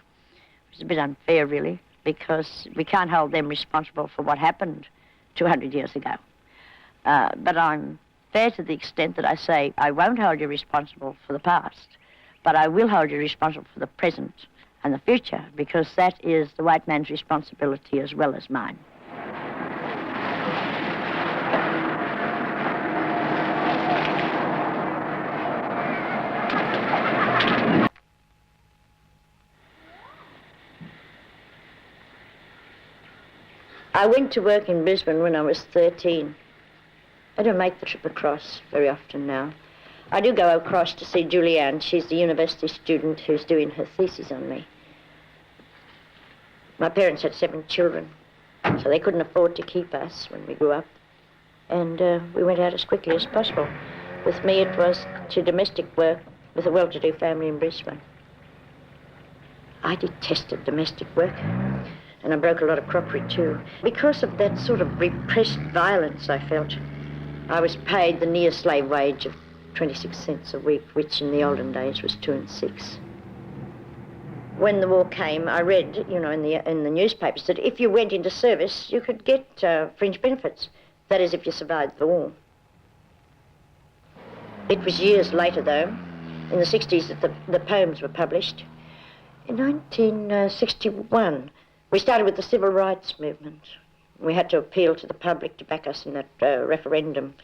which is a bit unfair, really, because we can't hold them responsible for what happened 200 years ago. But I'm fair to the extent that I say I won't hold you responsible for the past, but I will hold you responsible for the present and the future, because that is the white man's responsibility as well as mine. I went to work in Brisbane when I was 13. I don't make the trip across very often now. I do go across to see Julianne. She's the university student who's doing her thesis on me. My parents had 7 children, so they couldn't afford to keep us when we grew up. And we went out as quickly as possible. With me, it was to domestic work with a well-to-do family in Brisbane. I detested domestic work. And I broke a lot of crockery too. Because of that sort of repressed violence I felt, I was paid the near slave wage of 26 cents a week, which in the olden days was 2 6. When the war came, I read, you know, in the newspapers that if you went into service, you could get fringe benefits. That is, if you survived the war. It was years later, though, in the 60s, that the poems were published. In 1961, we started with the civil rights movement. We had to appeal to the public to back us in that referendum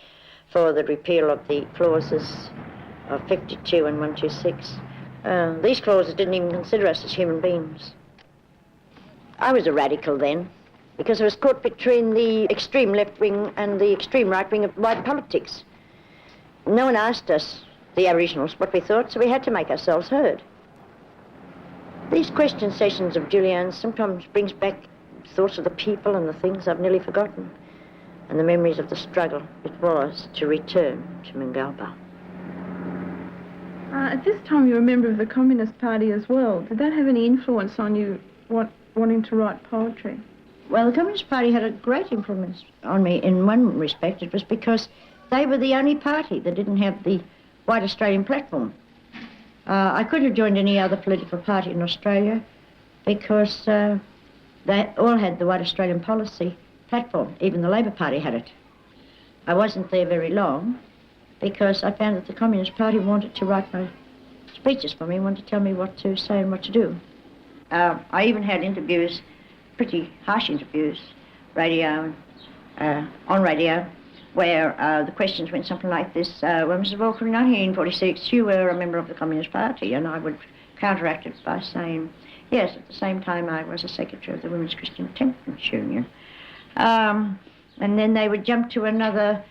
for the repeal of the clauses of 52 and 126. These clauses didn't even consider us as human beings. I was a radical then, because I was caught between the extreme left wing and the extreme right wing of white politics. No one asked us, the Aboriginals, what we thought, so we had to make ourselves heard. These question sessions of Julianne's sometimes brings back thoughts of the people and the things I've nearly forgotten, and the memories of the struggle it was to return to Mingalba. At this time, you were a member of the Communist Party as well. Did that have any influence on you wanting to write poetry? Well, the Communist Party had a great influence on me in one respect. It was because they were the only party that didn't have the white Australian platform. I could have joined any other political party in Australia because they all had the white Australian policy platform. Even the Labor Party had it. I wasn't there very long because I found that the Communist Party wanted to write my speeches for me, wanted to tell me what to say and what to do. I even had interviews, pretty harsh interviews, on radio, where the questions went something like this. Well, Mrs. Walker, in 1946, you were a member of the Communist Party, and I would counteract it by saying, yes, at the same time I was a secretary of the Women's Christian Temperance Union. And then they would jump to another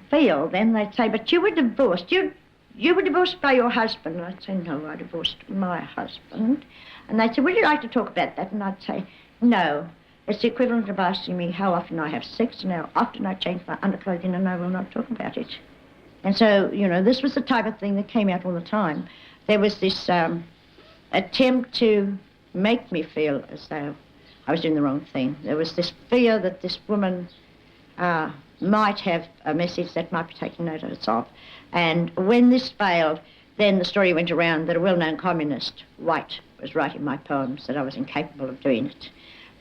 field. Then they'd say, but you were divorced. You you were divorced by your husband. And I'd say, no, I divorced my husband. And they'd say, would you like to talk about that? And I'd say, no. It's the equivalent of asking me how often I have sex and how often I change my underclothing, and I will not talk about it. And so, you know, this was the type of thing that came out all the time. There was this attempt to make me feel as though I was doing the wrong thing. There was this fear that this woman might have a message that might be taken notice of. And when this failed, then the story went around that a well-known communist, white, was writing my poems, that I was incapable of doing it.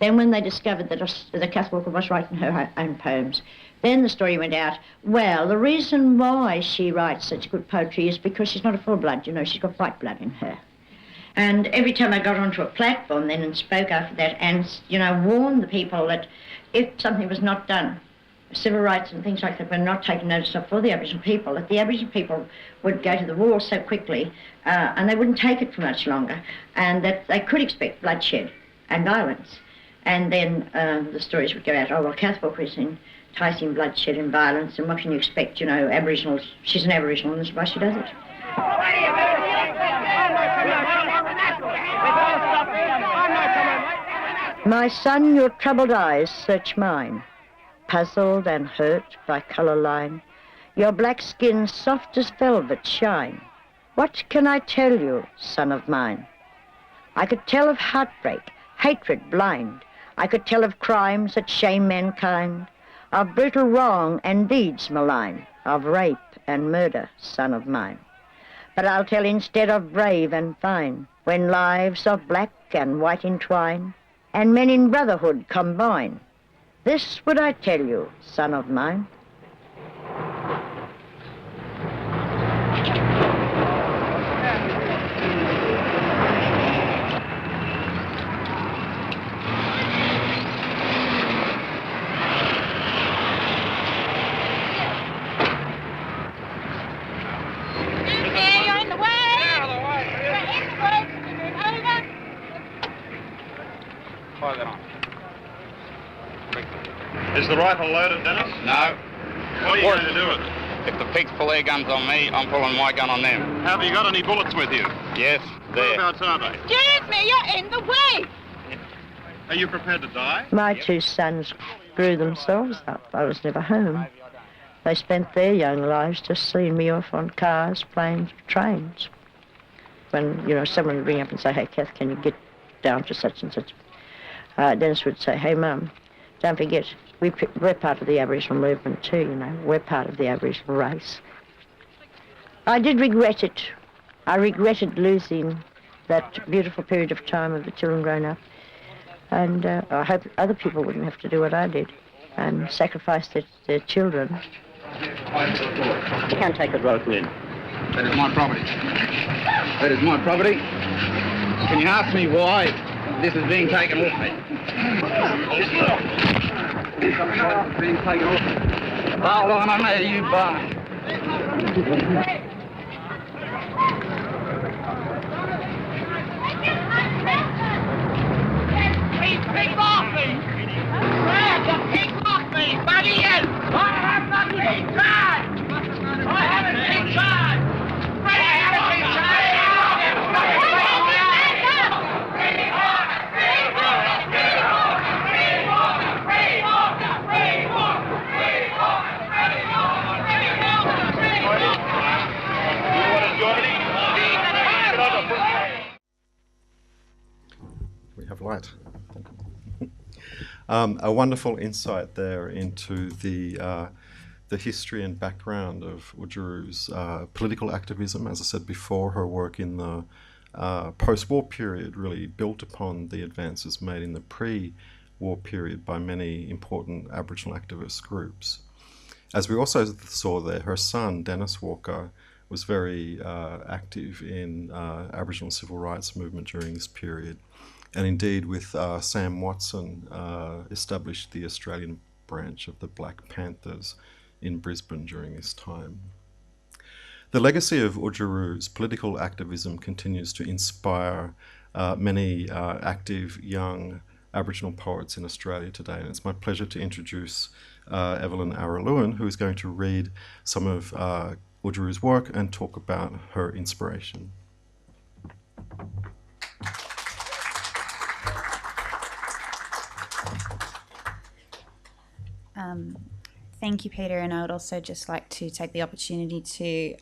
Then when they discovered that Kath Walker was writing her own poems, then the story went out, well, the reason why she writes such good poetry is because she's not a full-blood, you know, she's got white blood in her. And every time I got onto a platform then and spoke after that and, you know, warned the people that if something was not done, civil rights and things like that were not taken notice of for the Aboriginal people, that the Aboriginal people would go to the wall so quickly and they wouldn't take it for much longer, and that they could expect bloodshed and violence. And then the stories would go out, oh, well, Kath Walker is enticing bloodshed and violence, and what can you expect, you know, Aboriginals, she's an Aboriginal, and that's why she does it. My son, your troubled eyes search mine, puzzled and hurt by colour line. Your black skin soft as velvet shine. What can I tell you, son of mine? I could tell of heartbreak, hatred blind. I could tell of crimes that shame mankind, of brutal wrong and deeds malign, of rape and murder, son of mine. But I'll tell instead of brave and fine, when lives of black and white entwine, and men in brotherhood combine. This would I tell you, son of mine. Is the rifle loaded, Dennis? No. What are you going to do with it? If the pigs pull their guns on me, I'm pulling my gun on them. Have you got any bullets with you? Yes, there. Whereabouts are they? Excuse me, you're in the way. Are you prepared to die? My two sons grew themselves up. I was never home. They spent their young lives just seeing me off on cars, planes, trains. When, you know, someone would ring up and say, hey, Kath, can you get down to such and such? Dennis would say, hey, Mum, don't forget, we're part of the Aboriginal movement too, you know. We're part of the Aboriginal race. I did regret it. I regretted losing that beautiful period of time of the children growing up. And I hope other people wouldn't have to do what I did and sacrifice their children. You can't take it right in. That is my property. That is my property. Can you ask me why this is being taken off me? It's being taken off me. Hold on a minute, you bastard. Pick off me! Pick off me! Buddy, yes! I have not been tried! I haven't been tried! I haven't been tried! We have light. A wonderful insight there into the history and background of Oodgeroo's political activism. As I said before, her work in the post-war period really built upon the advances made in the pre-war period by many important Aboriginal activist groups. As we also saw there, her son, Dennis Walker, was very active in Aboriginal civil rights movement during this period. And indeed, with Sam Watson, established the Australian branch of the Black Panthers in Brisbane during this time. The legacy of Oodgeroo's political activism continues to inspire many active young Aboriginal poets in Australia today, and it's my pleasure to introduce Evelyn Araluen, who is going to read some of Oodgeroo's work and talk about her inspiration. Thank you, Peter, and I would also just like to take the opportunity to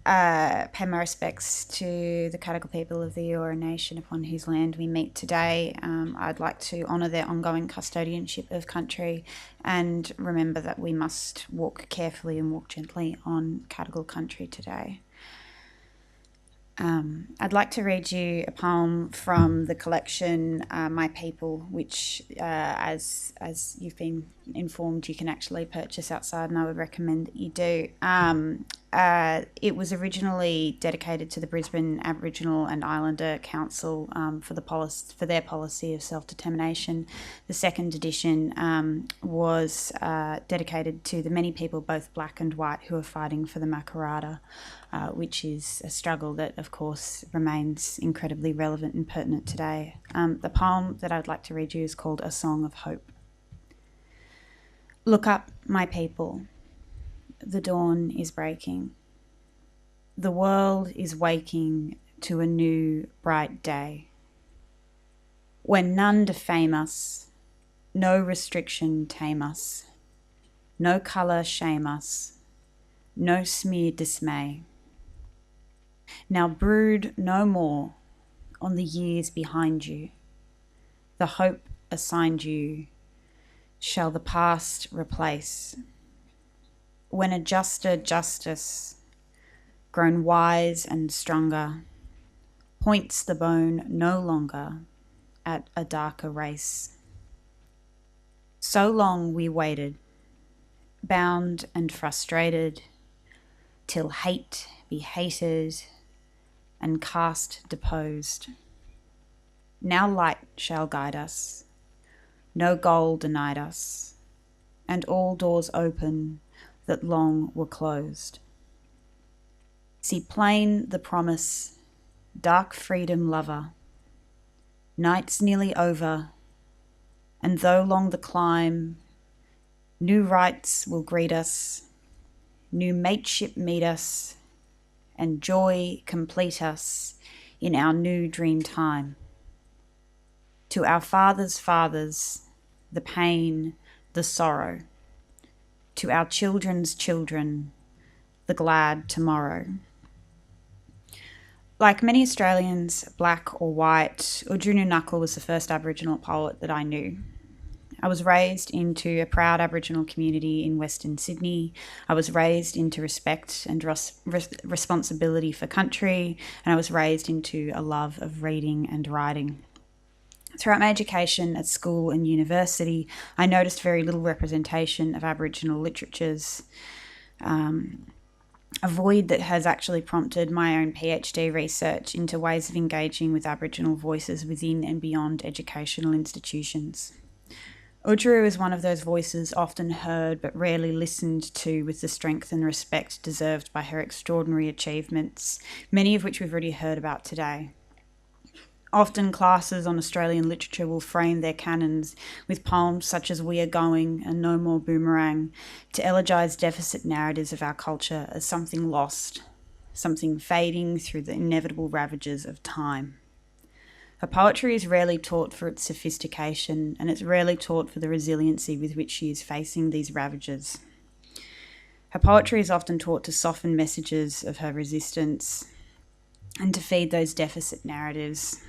pay my respects to the Cadigal people of the Eora Nation upon whose land we meet today. I'd like to honour their ongoing custodianship of country and remember that we must walk carefully and walk gently on Cadigal country today. I'd like to read you a poem from the collection My People, which, as you've been informed, you can actually purchase outside, and I would recommend that you do. It was originally dedicated to the Brisbane Aboriginal and Islander Council for their policy of self-determination. The second edition was dedicated to the many people, both black and white, who are fighting for the Makarrata, which is a struggle that, of course, remains incredibly relevant and pertinent today. The poem that I'd like to read you is called A Song of Hope. Look up, my people. The dawn is breaking. The world is waking to a new bright day, when none defame us, no restriction tame us, no colour shame us, no smear dismay. Now brood no more on the years behind you. The hope assigned you shall the past replace. When a juster justice, grown wise and stronger, points the bone no longer at a darker race. So long we waited, bound and frustrated, till hate be hated and caste deposed. Now light shall guide us, no goal denied us, and all doors open that long were closed. See plain the promise, dark freedom lover, night's nearly over, and though long the climb, new rights will greet us, new mateship meet us, and joy complete us in our new dream time. To our fathers' fathers, the pain, the sorrow. To our children's children, the glad tomorrow. Like many Australians, black or white, Oodgeroo Noonuccal was the first Aboriginal poet that I knew. I was raised into a proud Aboriginal community in Western Sydney. I was raised into respect and responsibility for country, and I was raised into a love of reading and writing. Throughout my education at school and university, I noticed very little representation of Aboriginal literatures, a void that has actually prompted my own PhD research into ways of engaging with Aboriginal voices within and beyond educational institutions. Oodgeroo is one of those voices often heard but rarely listened to with the strength and respect deserved by her extraordinary achievements, many of which we've already heard about today. Often classes on Australian literature will frame their canons with poems such as We Are Going and No More Boomerang to elegise deficit narratives of our culture as something lost, something fading through the inevitable ravages of time. Her poetry is rarely taught for its sophistication, and it's rarely taught for the resiliency with which she is facing these ravages. Her poetry is often taught to soften messages of her resistance and to feed those deficit narratives.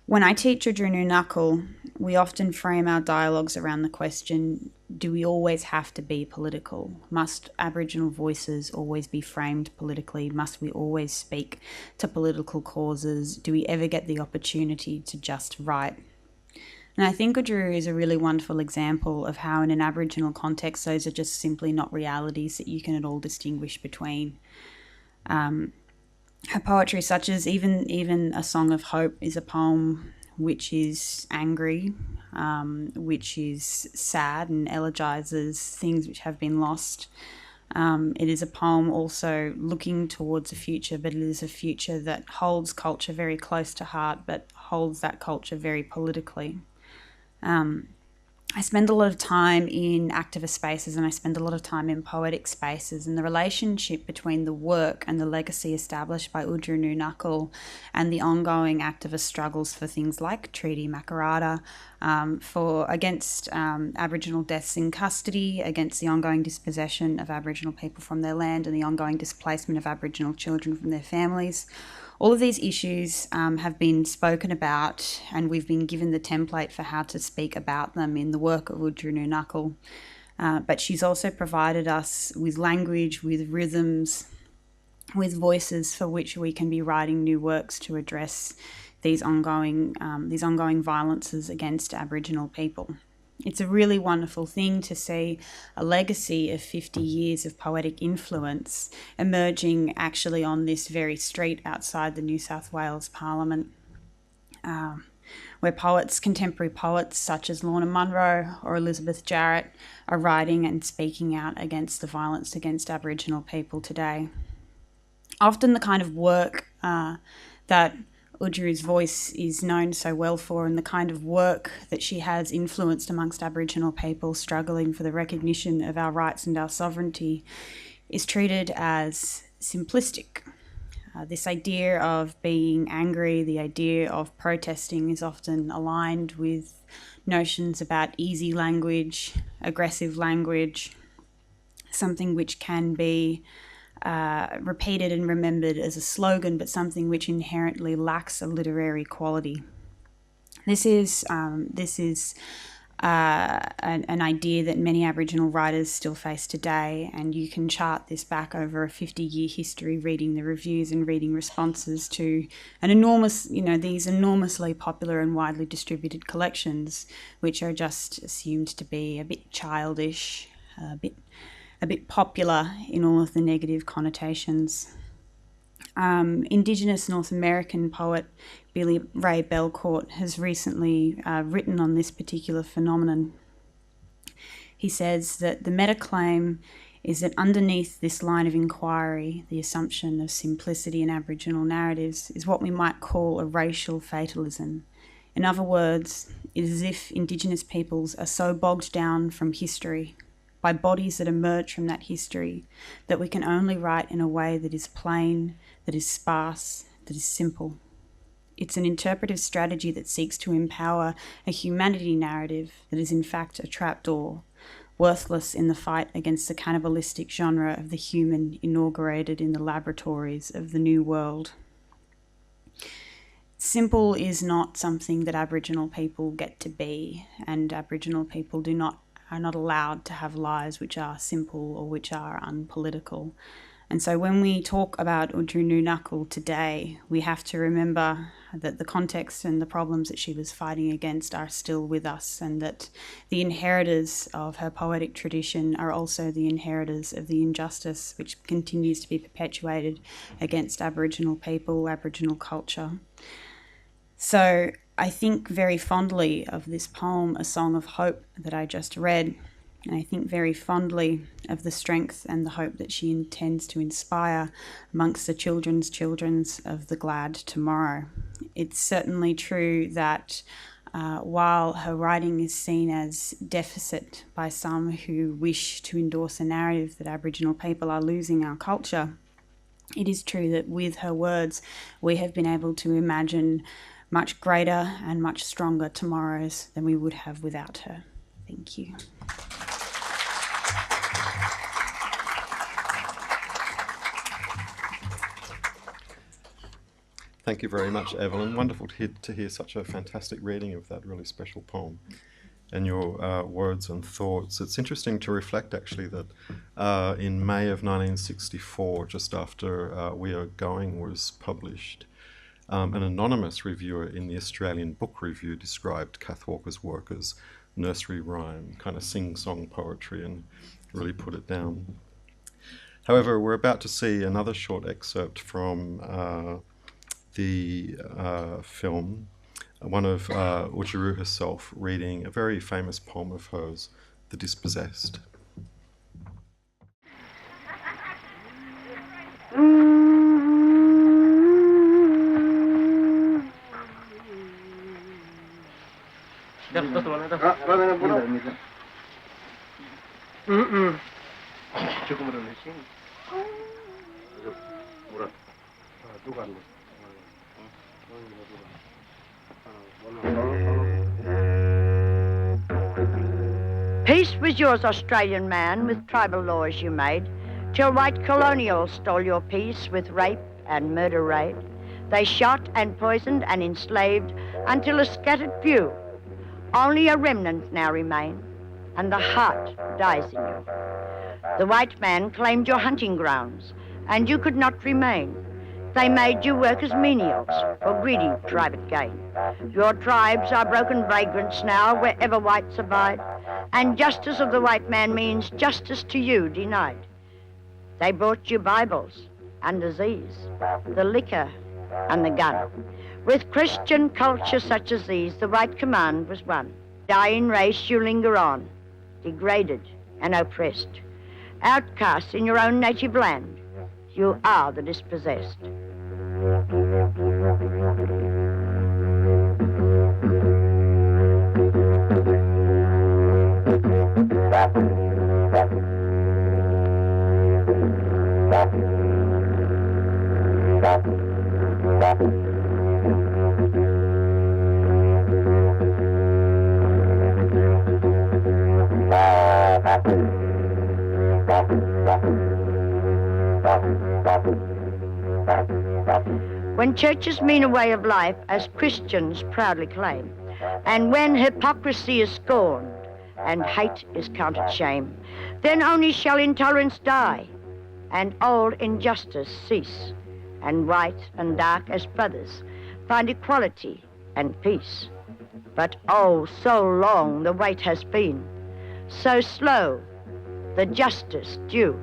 When I teach Oodgeroo Noonuccal, we often frame our dialogues around the question, do we always have to be political? Must Aboriginal voices always be framed politically? Must we always speak to political causes? Do we ever get the opportunity to just write? And I think Oodgeroo is a really wonderful example of how in an Aboriginal context those are just simply not realities that you can at all distinguish between. Her poetry, such as even A Song of Hope, is a poem which is angry, which is sad and elegises things which have been lost. It is a poem also looking towards a future, but it is a future that holds culture very close to heart, but holds that culture very politically. I spend a lot of time in activist spaces and I spend a lot of time in poetic spaces, and the relationship between the work and the legacy established by Oodgeroo Noonuccal and the ongoing activist struggles for things like Treaty Makarrata, against Aboriginal deaths in custody, against the ongoing dispossession of Aboriginal people from their land and the ongoing displacement of Aboriginal children from their families. All of these issues have been spoken about, and we've been given the template for how to speak about them in the work of Oodgeroo Noonuccal. But she's also provided us with language, with rhythms, with voices for which we can be writing new works to address these ongoing violences against Aboriginal people. It's a really wonderful thing to see a legacy of 50 years of poetic influence emerging actually on this very street outside the New South Wales Parliament, where contemporary poets such as Lorna Munro or Elizabeth Jarrett are writing and speaking out against the violence against Aboriginal people today. Often the kind of work that Oodgeroo's voice is known so well for, and the kind of work that she has influenced amongst Aboriginal people struggling for the recognition of our rights and our sovereignty, is treated as simplistic. This idea of being angry, the idea of protesting, is often aligned with notions about easy language, aggressive language, something which can be repeated and remembered as a slogan, but something which inherently lacks a literary quality. This is an idea that many Aboriginal writers still face today, and you can chart this back over a 50-year history, reading the reviews and reading responses to these enormously popular and widely distributed collections, which are just assumed to be a bit childish, a bit popular in all of the negative connotations. Indigenous North American poet Billy Ray Belcourt has recently written on this particular phenomenon. He says that the meta-claim is that underneath this line of inquiry, the assumption of simplicity in Aboriginal narratives is what we might call a racial fatalism. In other words, it is as if Indigenous peoples are so bogged down from history, by bodies that emerge from that history, that we can only write in a way that is plain, that is sparse, that is simple. It's an interpretive strategy that seeks to empower a humanity narrative that is in fact a trapdoor, worthless in the fight against the cannibalistic genre of the human inaugurated in the laboratories of the New World. Simple is not something that Aboriginal people get to be, and Aboriginal people are not allowed to have lives which are simple or which are unpolitical. And so when we talk about Oodgeroo Noonuccal today, we have to remember that the context and the problems that she was fighting against are still with us, and that the inheritors of her poetic tradition are also the inheritors of the injustice which continues to be perpetuated against Aboriginal people, Aboriginal culture. So I think very fondly of this poem, A Song of Hope, that I just read, and I think very fondly of the strength and the hope that she intends to inspire amongst the children's of the glad tomorrow. It's certainly true that while her writing is seen as deficit by some who wish to endorse a narrative that Aboriginal people are losing our culture, it is true that with her words we have been able to imagine much greater and much stronger tomorrows than we would have without her. Thank you. Thank you very much, Evelyn. Wonderful to hear such a fantastic reading of that really special poem and your words and thoughts. It's interesting to reflect, actually, that in May of 1964, just after We Are Going was published, an anonymous reviewer in the Australian Book Review described Kath Walker's work as nursery rhyme, kind of sing-song poetry, and really put it down. However, we're about to see another short excerpt from the film, one of Oodgeroo herself reading a very famous poem of hers, The Dispossessed. Peace was yours, Australian man, with tribal laws you made, till white colonials stole your peace with rape and murder raid. They shot and poisoned and enslaved until a scattered few. Only a remnant now remain, and the heart dies in you. The white man claimed your hunting grounds, and you could not remain. They made you work as menials for greedy private gain. Your tribes are broken vagrants now wherever whites abide, and justice of the white man means justice to you denied. They brought you Bibles and disease, the liquor and the gun. With Christian culture such as these, the right command was one. Dying race you linger on, degraded and oppressed. Outcasts in your own native land, you are the dispossessed. When churches mean a way of life, as Christians proudly claim, and when hypocrisy is scorned and hate is counted shame, then only shall intolerance die and old injustice cease, and white and dark as brothers find equality and peace. But oh, so long the wait has been, so slow the justice due.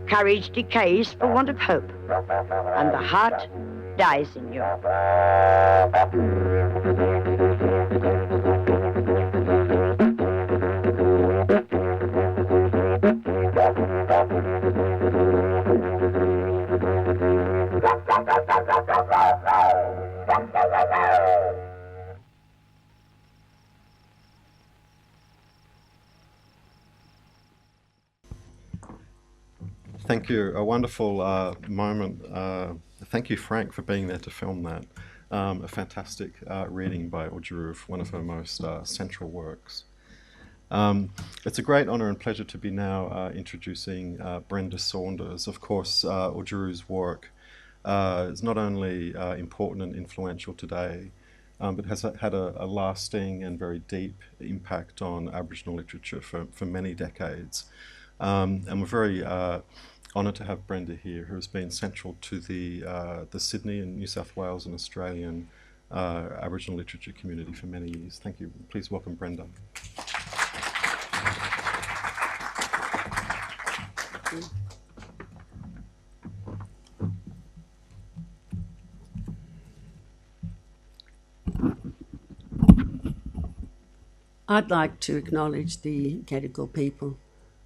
Courage decays for want of hope, and the heart dies in you. Thank you. A wonderful moment. Thank you, Frank, for being there to film that. A fantastic reading by Oodgeroo, one of her most central works. It's a great honour and pleasure to be now introducing Brenda Saunders. Of course, Oodgeroo's work is not only important and influential today, but has had a lasting and very deep impact on Aboriginal literature for many decades. And we're very honoured to have Brenda here, who has been central to the Sydney and New South Wales and Australian Aboriginal literature community for many years. Thank you. Please welcome Brenda. I'd like to acknowledge the Gadigal people,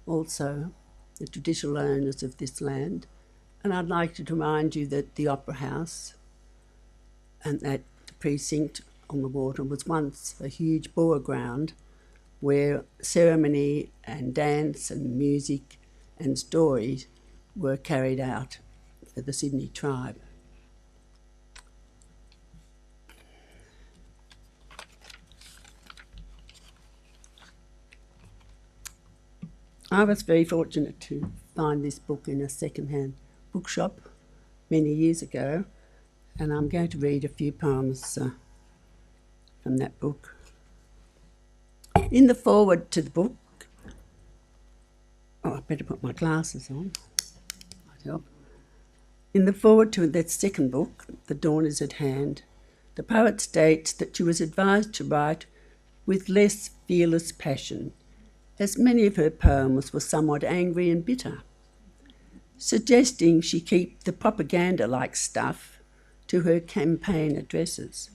also the traditional owners of this land, and I'd like to remind you that the Opera House and that the precinct on the water was once a huge Boer ground where ceremony and dance and music and stories were carried out for the Sydney tribe. I was very fortunate to find this book in a second-hand bookshop many years ago, and I'm going to read a few poems from that book. In the foreword to the book, I better put my glasses on, might help. In the foreword to that second book, The Dawn is at Hand, the poet states that she was advised to write with less fearless passion, as many of her poems were somewhat angry and bitter, suggesting she keep the propaganda-like stuff to her campaign addresses,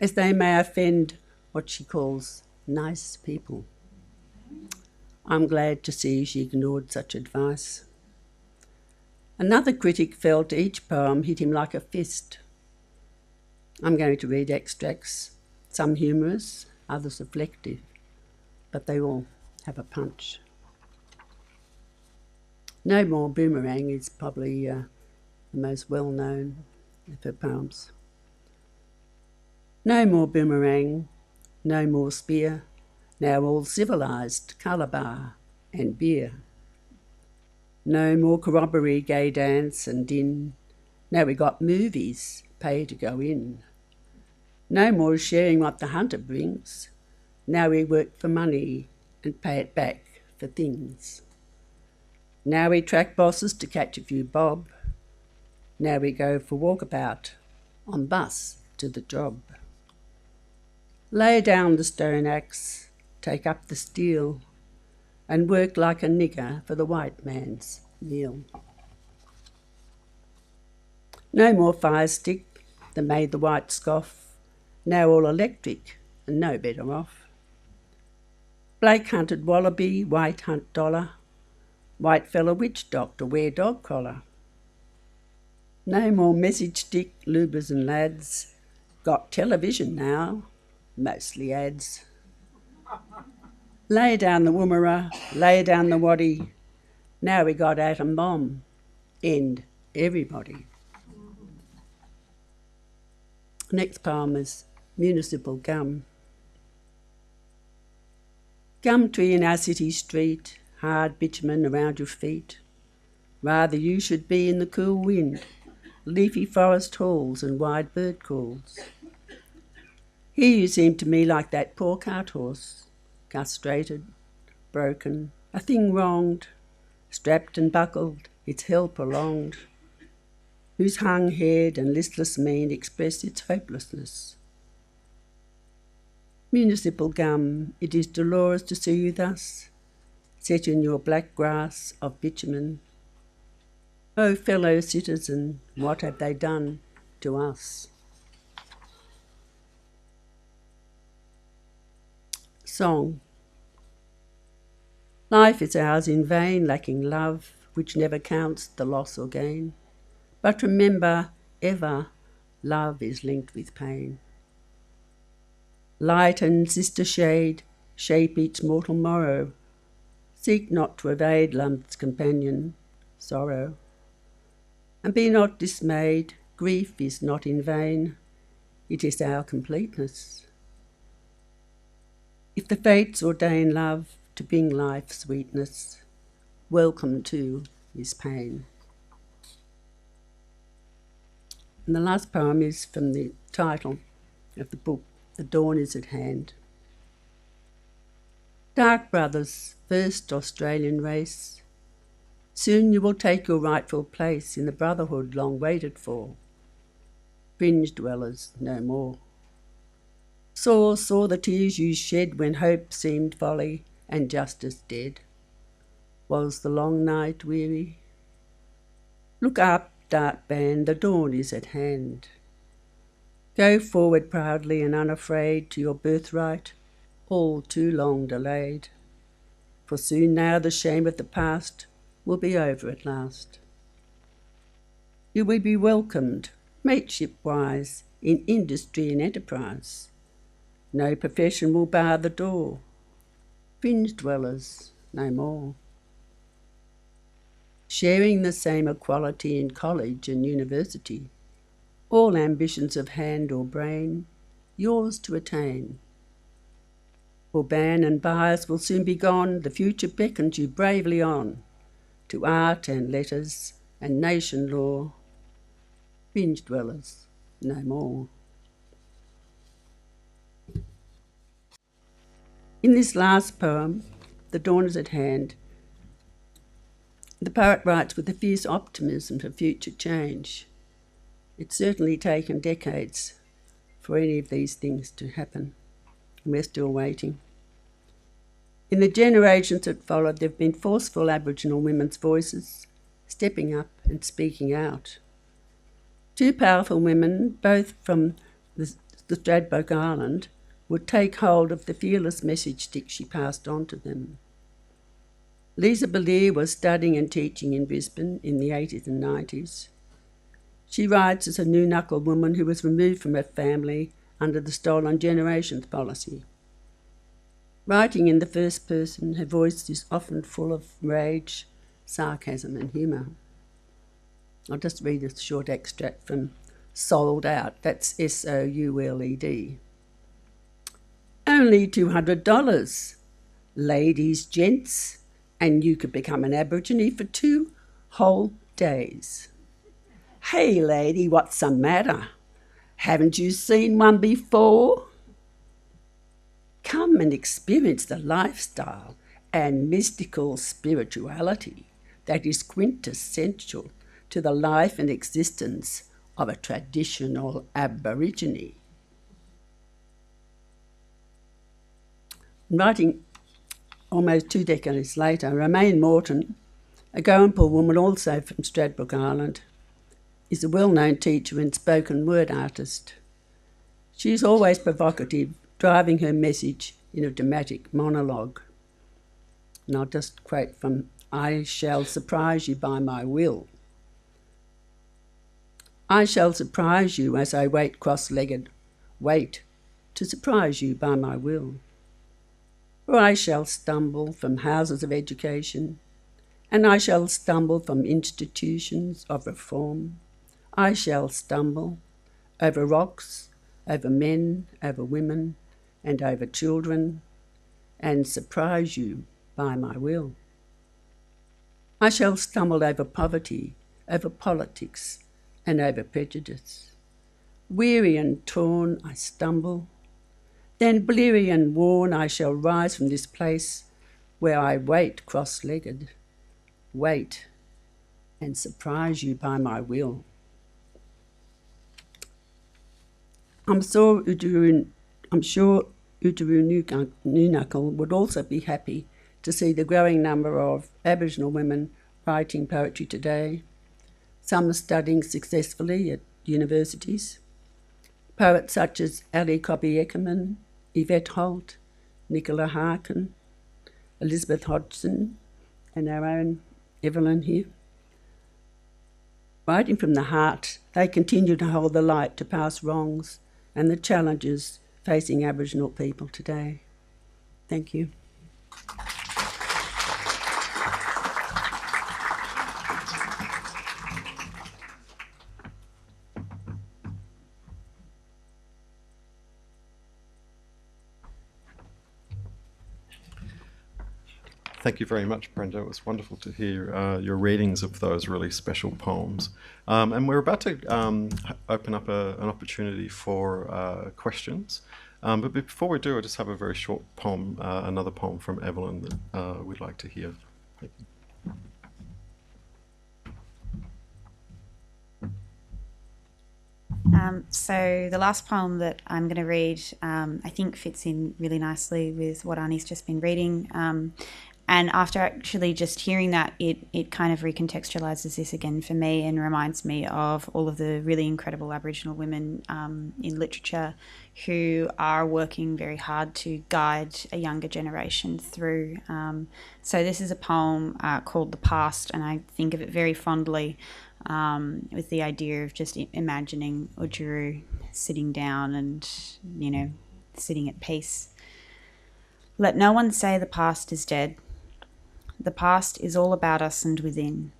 as they may offend what she calls nice people. I'm glad to see she ignored such advice. Another critic felt each poem hit him like a fist. I'm going to read extracts, some humorous others reflective, but they all have a punch. No More Boomerang is probably the most well-known of her poems. No more boomerang, no more spear, now all civilised, calabar and beer. No more corroboree, gay dance and din, now we got movies, pay to go in. No more sharing what the hunter brings, now we work for money and pay it back for things. Now we track bosses to catch a few bob, now we go for walkabout, on bus to the job. Lay down the stone axe, take up the steel, and work like a nigger for the white man's meal. No more fire stick that made the white scoff, now all electric and no better off. Blake hunted wallaby, white hunt dollar, white fella witch doctor wear dog collar. No more message stick, lubers and lads, got television now, mostly ads. Lay down the woomera, lay down the waddy, now we got atom bomb, end everybody. Next poem is Municipal Gum. Gum tree in our city street, hard bitumen around your feet. Rather you should be in the cool wind, leafy forest halls and wide bird calls. Here you seem to me like that poor cart horse, castrated, broken, a thing wronged, strapped and buckled, its hell prolonged, whose hung head and listless mien express its hopelessness. Municipal Gum, it is dolorous to see you thus, set in your black grass of bitumen. O fellow citizen, what have they done to us? Song. Life is ours in vain, lacking love, which never counts the loss or gain. But remember, ever, love is linked with pain. Light and sister shade shape each mortal morrow. Seek not to evade love's companion, sorrow. And be not dismayed, grief is not in vain, it is our completeness. If the fates ordain love to bring life sweetness, welcome too is pain. And the last poem is from the title of the book, The Dawn is at Hand. Dark brothers, first Australian race, soon you will take your rightful place in the brotherhood long waited for. Fringe dwellers no more. Saw the tears you shed when hope seemed folly and justice dead. Was the long night weary? Look up, dark band, the dawn is at hand. Go forward proudly and unafraid to your birthright, all too long delayed. For soon now the shame of the past will be over at last. You will be welcomed, mateship-wise, in industry and enterprise. No profession will bar the door. Fringe dwellers no more. Sharing the same equality in college and university, all ambitions of hand or brain, yours to attain. For ban and bias will soon be gone, the future beckons you bravely on, to art and letters and nation law. Fringe dwellers no more. In this last poem, The Dawn is at Hand, the poet writes with a fierce optimism for future change. It's certainly taken decades for any of these things to happen, and we're still waiting. In the generations that followed, there have been forceful Aboriginal women's voices stepping up and speaking out. Two powerful women, both from the Stradbroke Island, would take hold of the fearless message stick she passed on to them. Lisa Belair was studying and teaching in Brisbane in the 80s and 90s. She writes as a Noonuccal woman who was removed from her family under the Stolen Generations policy. Writing in the first person, her voice is often full of rage, sarcasm and humour. I'll just read a short extract from Sold Out. That's SOULED. Only $200. Ladies, gents, and you could become an Aborigine for 2 whole days. Hey lady, what's the matter? Haven't you seen one before? Come and experience the lifestyle and mystical spirituality that is quintessential to the life and existence of a traditional Aborigine. Writing almost 2 decades later, Romaine Morton, a Goanpur woman also from Stradbroke Island, is a well-known teacher and spoken word artist. She is always provocative, driving her message in a dramatic monologue. And I'll just quote from I Shall Surprise You by My Will. I shall surprise you as I wait cross-legged, wait to surprise you by my will. For I shall stumble from houses of education, and I shall stumble from institutions of reform. I shall stumble over rocks, over men, over women, and over children, and surprise you by my will. I shall stumble over poverty, over politics, and over prejudice. Weary and torn, I stumble. Then bleary and worn, I shall rise from this place where I wait cross-legged, wait and surprise you by my will. I'm sure Oodgeroo Noonuccal would also be happy to see the growing number of Aboriginal women writing poetry today. Some are studying successfully at universities. Poets such as Ali Cobby Eckermann, Yvette Holt, Nicola Harkin, Elizabeth Hodgson, and our own Evelyn here. Writing from the heart, they continue to hold the light to past wrongs and the challenges facing Aboriginal people today. Thank you. Thank you very much, Brenda. It was wonderful to hear your readings of those really special poems. And we're about to open up an opportunity for questions. But before we do, I just have a very short poem, another poem from Evelyn that we'd like to hear. Thank you. So the last poem that I'm going to read, I think fits in really nicely with what Ani's just been reading. And after actually just hearing that, it kind of recontextualises this again for me and reminds me of all of the really incredible Aboriginal women in literature who are working very hard to guide a younger generation through. So this is a poem called The Past, and I think of it very fondly with the idea of just imagining Oodgeroo sitting down and, you know, sitting at peace. Let no one say the past is dead. The past is all about us and within.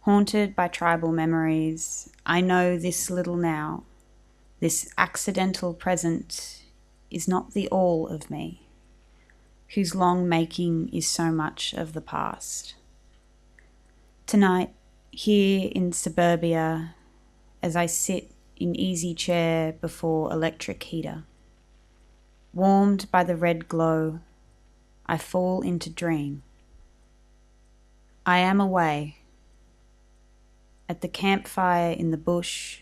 Haunted by tribal memories, I know this little now, this accidental present, is not the all of me, whose long making is so much of the past. Tonight, here in suburbia, as I sit in easy chair before electric heater, warmed by the red glow, I fall into dream. I am away, at the campfire in the bush,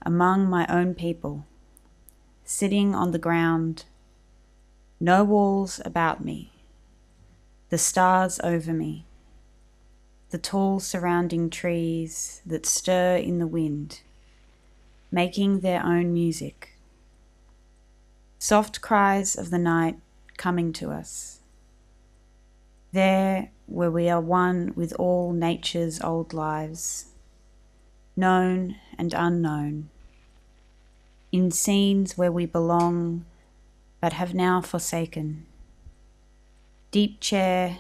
among my own people, sitting on the ground, no walls about me, the stars over me, the tall surrounding trees that stir in the wind, making their own music. Soft cries of the night coming to us. There where we are one with all nature's old lives, known and unknown, in scenes where we belong but have now forsaken. Deep chair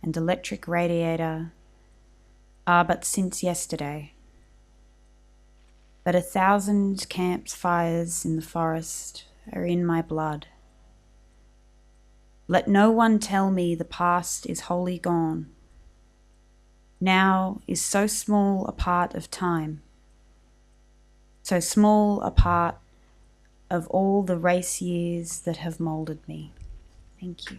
and electric radiator are but since yesterday. But 1,000 campfires in the forest are in my blood. Let no one tell me the past is wholly gone. Now is so small a part of time, so small a part of all the race years that have moulded me. Thank you.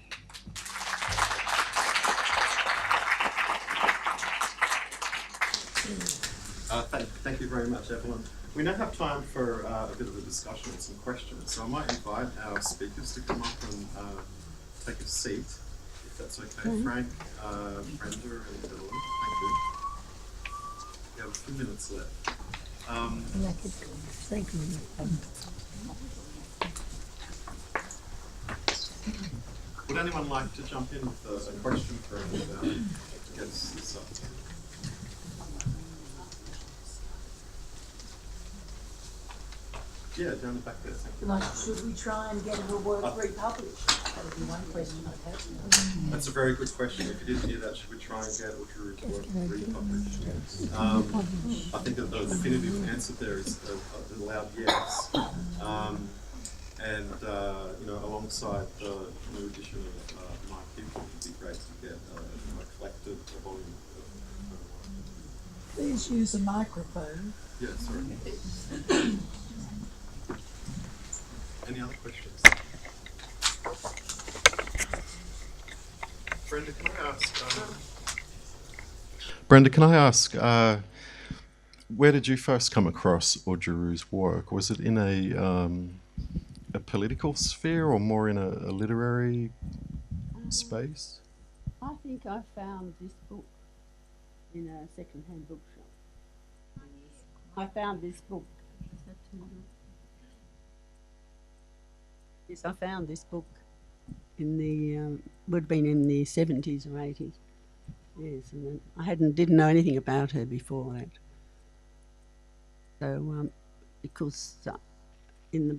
Thank you very much, Evelyn. We now have time for a bit of a discussion and some questions. So I might invite our speakers to come up and take a seat, if that's okay. Frank, Brenda and Evelyn, thank you. We have a few minutes left. Would anyone like to jump in with a question for any of our guests this afternoon? Yeah, down the back there. Thank you. Like, should we try and get her work republished? That would be one question I'd have. That's a very good question. If you didn't hear that, should we try and get Oodgeroo's work republished? I think that the definitive answer there is a loud yes. Alongside the new edition of My People, it would be great to get a collected volume of her work. Please use a microphone. Yeah, sorry. Any other questions? Brenda, can I ask, where did you first come across Oodgeroo's work? Was it in a political sphere or more in a literary space? I think I found this book in a second-hand bookshop. I found this book. Yes, I found this book in the would have been in the 70s or 80s. Yes, and then I didn't know anything about her before that. So because in the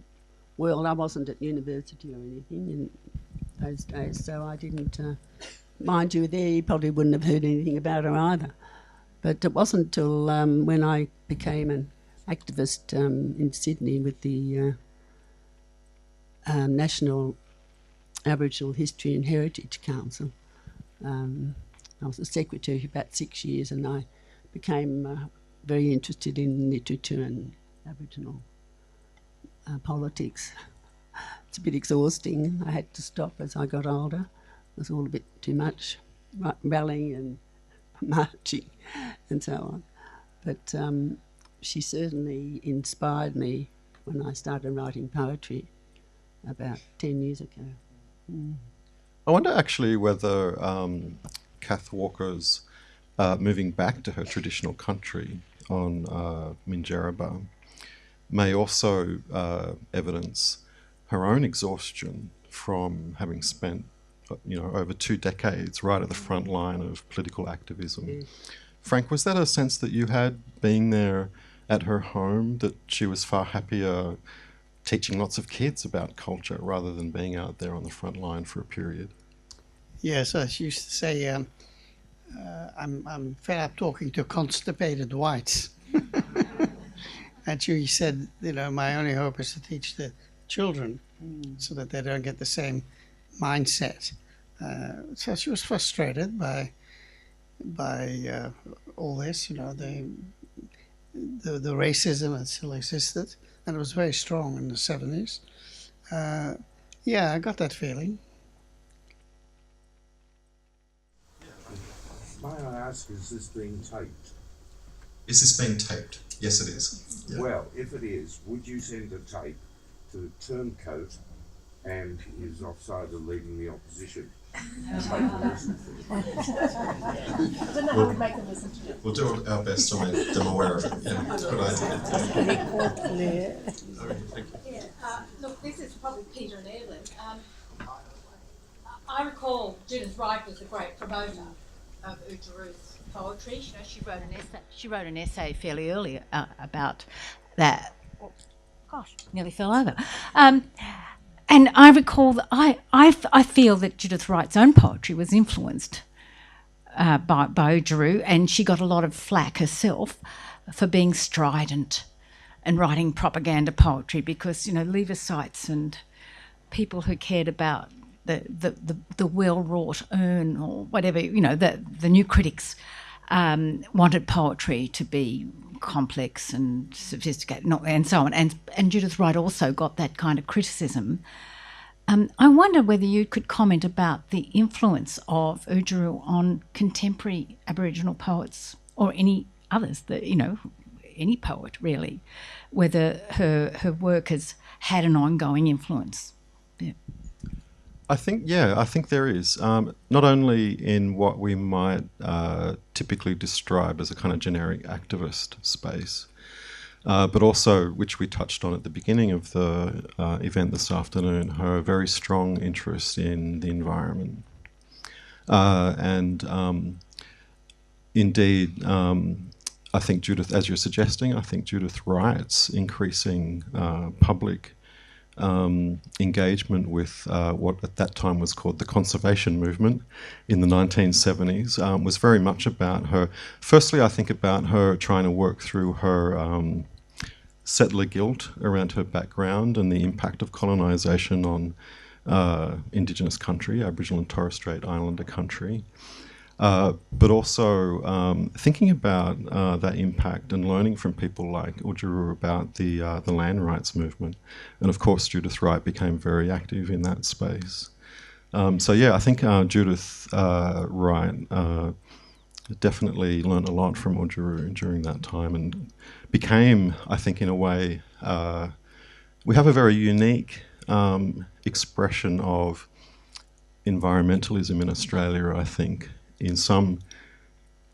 world I wasn't at university or anything in those days, so I didn't. Mind you, there you probably wouldn't have heard anything about her either. But it wasn't till when I became an activist in Sydney with the National Aboriginal History and Heritage Council. I was the secretary for about 6 years, and I became very interested in literature and Aboriginal politics. It's a bit exhausting. I had to stop as I got older. It was all a bit too much rallying and marching and so on. But she certainly inspired me when I started writing poetry about 10 years ago. I wonder actually whether Kath Walker's moving back to her traditional country on Minjerribah may also evidence her own exhaustion from having spent over 2 decades right at the front line of political activism. Yes. Frank, was that a sense that you had being there at her home, that she was far happier teaching lots of kids about culture rather than being out there on the front line for a period? Yes, as she used to say, I'm fed up talking to constipated whites. And she said, my only hope is to teach the children so that they don't get the same mindset. So she was frustrated by all this, the racism that still existed, and it was very strong in the 70s. Yeah, I got that feeling. May I ask, is this being taped? Is this being taped? Yes, it is. Yeah. Well, if it is, would you send a tape to the turncoat and his offside of leading the opposition? I don't know how we'd make them listen to it. We'll do our best to make them aware of it. Yeah, good idea. Look, this is probably Peter and Evelyn. I recall Judith Wright was a great promoter of Oodgeroo's poetry. She wrote an essay fairly early about that. Oh, gosh, nearly fell over. And And I recall that I feel that Judith Wright's own poetry was influenced by Oodgeroo, and she got a lot of flack herself for being strident and writing propaganda poetry because, Leavesites and people who cared about the well-wrought urn or whatever, the new critics wanted poetry to be complex and sophisticated and so on. And Judith Wright also got that kind of criticism. I wonder whether you could comment about the influence of Oodgeroo on contemporary Aboriginal poets or any others, any poet really, whether her work has had an ongoing influence. Yeah. I think there is. Not only in what we might typically describe as a kind of generic activist space, but also, which we touched on at the beginning of the event this afternoon, her very strong interest in the environment. Indeed, I think Judith, as you're suggesting, I think Judith Wright's increasing public engagement with what at that time was called the conservation movement in the 1970s was very much about her. Firstly, I think about her trying to work through her settler guilt around her background and the impact of colonisation on Indigenous country, Aboriginal and Torres Strait Islander country. But also thinking about that impact and learning from people like Oodgeroo about the land rights movement. And of course, Judith Wright became very active in that space. I think Judith Wright definitely learned a lot from Oodgeroo during that time and became, I think, in a way, we have a very unique expression of environmentalism in Australia, I think, in some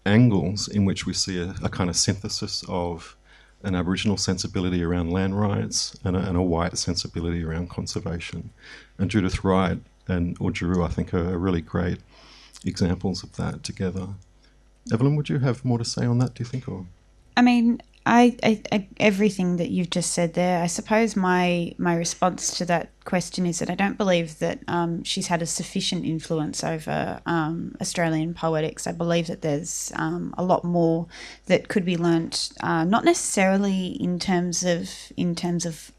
angles in which we see a kind of synthesis of an Aboriginal sensibility around land rights and a white sensibility around conservation. And Judith Wright and Oodgeroo, I think, are really great examples of that together. Evelyn, would you have more to say on that, do you think? Or? I mean, I everything that you've just said there, I suppose my response to that question is that I don't believe that she's had a sufficient influence over Australian poetics. I believe that there's a lot more that could be learnt, not necessarily in terms of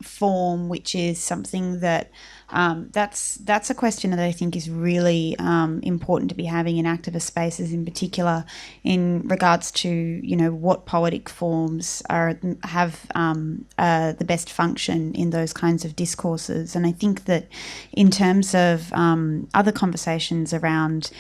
form, which is something that that's a question that I think is really important to be having in activist spaces, in particular, in regards to what poetic forms have the best function in those kinds of discourses. And I think that in terms of other conversations around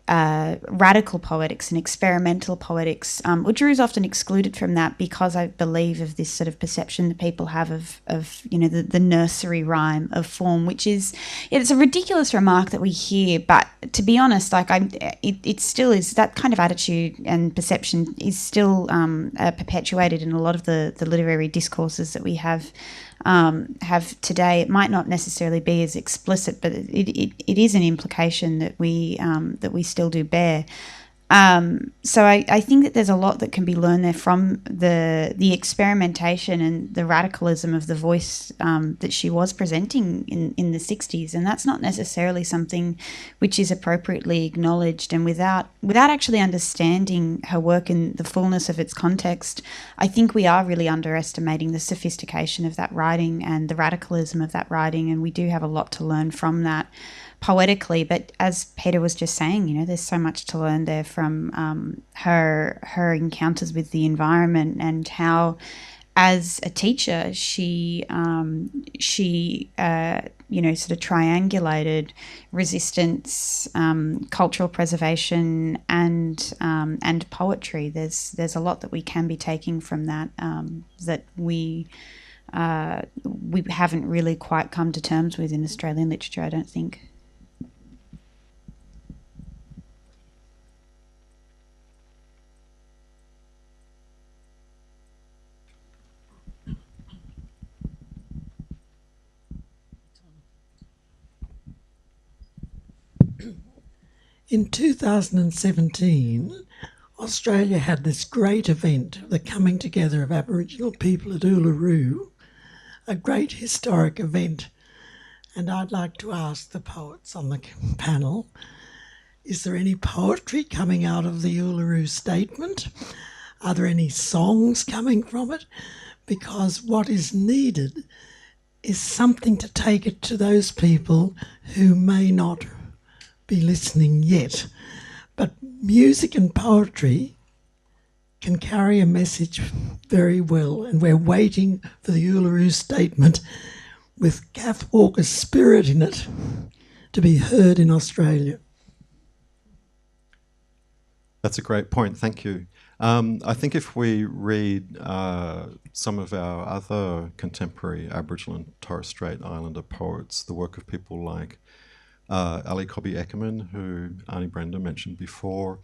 radical poetics and experimental poetics, Oodgeroo is often excluded from that because I believe of this sort of perception that people have of the nursery rhyme of form, which is, it's a ridiculous remark that we hear, but to be honest, it still is, that kind of attitude and perception is still perpetuated in a lot of the literary discourses that we have today. It might not necessarily be as explicit, but it is an implication that we still do bear. So I think that there's a lot that can be learned there from the experimentation and the radicalism of the voice that she was presenting in the 60s, and that's not necessarily something which is appropriately acknowledged. And without actually understanding her work in the fullness of its context, I think we are really underestimating the sophistication of that writing and the radicalism of that writing, and we do have a lot to learn from that poetically. But as Peter was just saying, there's so much to learn there from her encounters with the environment, and how, as a teacher, she sort of triangulated resistance, cultural preservation, and poetry. There's a lot that we can be taking from that that we haven't really quite come to terms with in Australian literature, I don't think. In 2017, Australia had this great event, the coming together of Aboriginal people at Uluru, a great historic event. And I'd like to ask the poets on the panel, is there any poetry coming out of the Uluru Statement? Are there any songs coming from it? Because what is needed is something to take it to those people who may not be listening yet. But music and poetry can carry a message very well, and we're waiting for the Uluru Statement with Kath Walker's spirit in it to be heard in Australia. That's a great point, thank you. I think if we read some of our other contemporary Aboriginal and Torres Strait Islander poets, the work of people like Ali Cobby Eckermann, who Arnie Brenda mentioned before,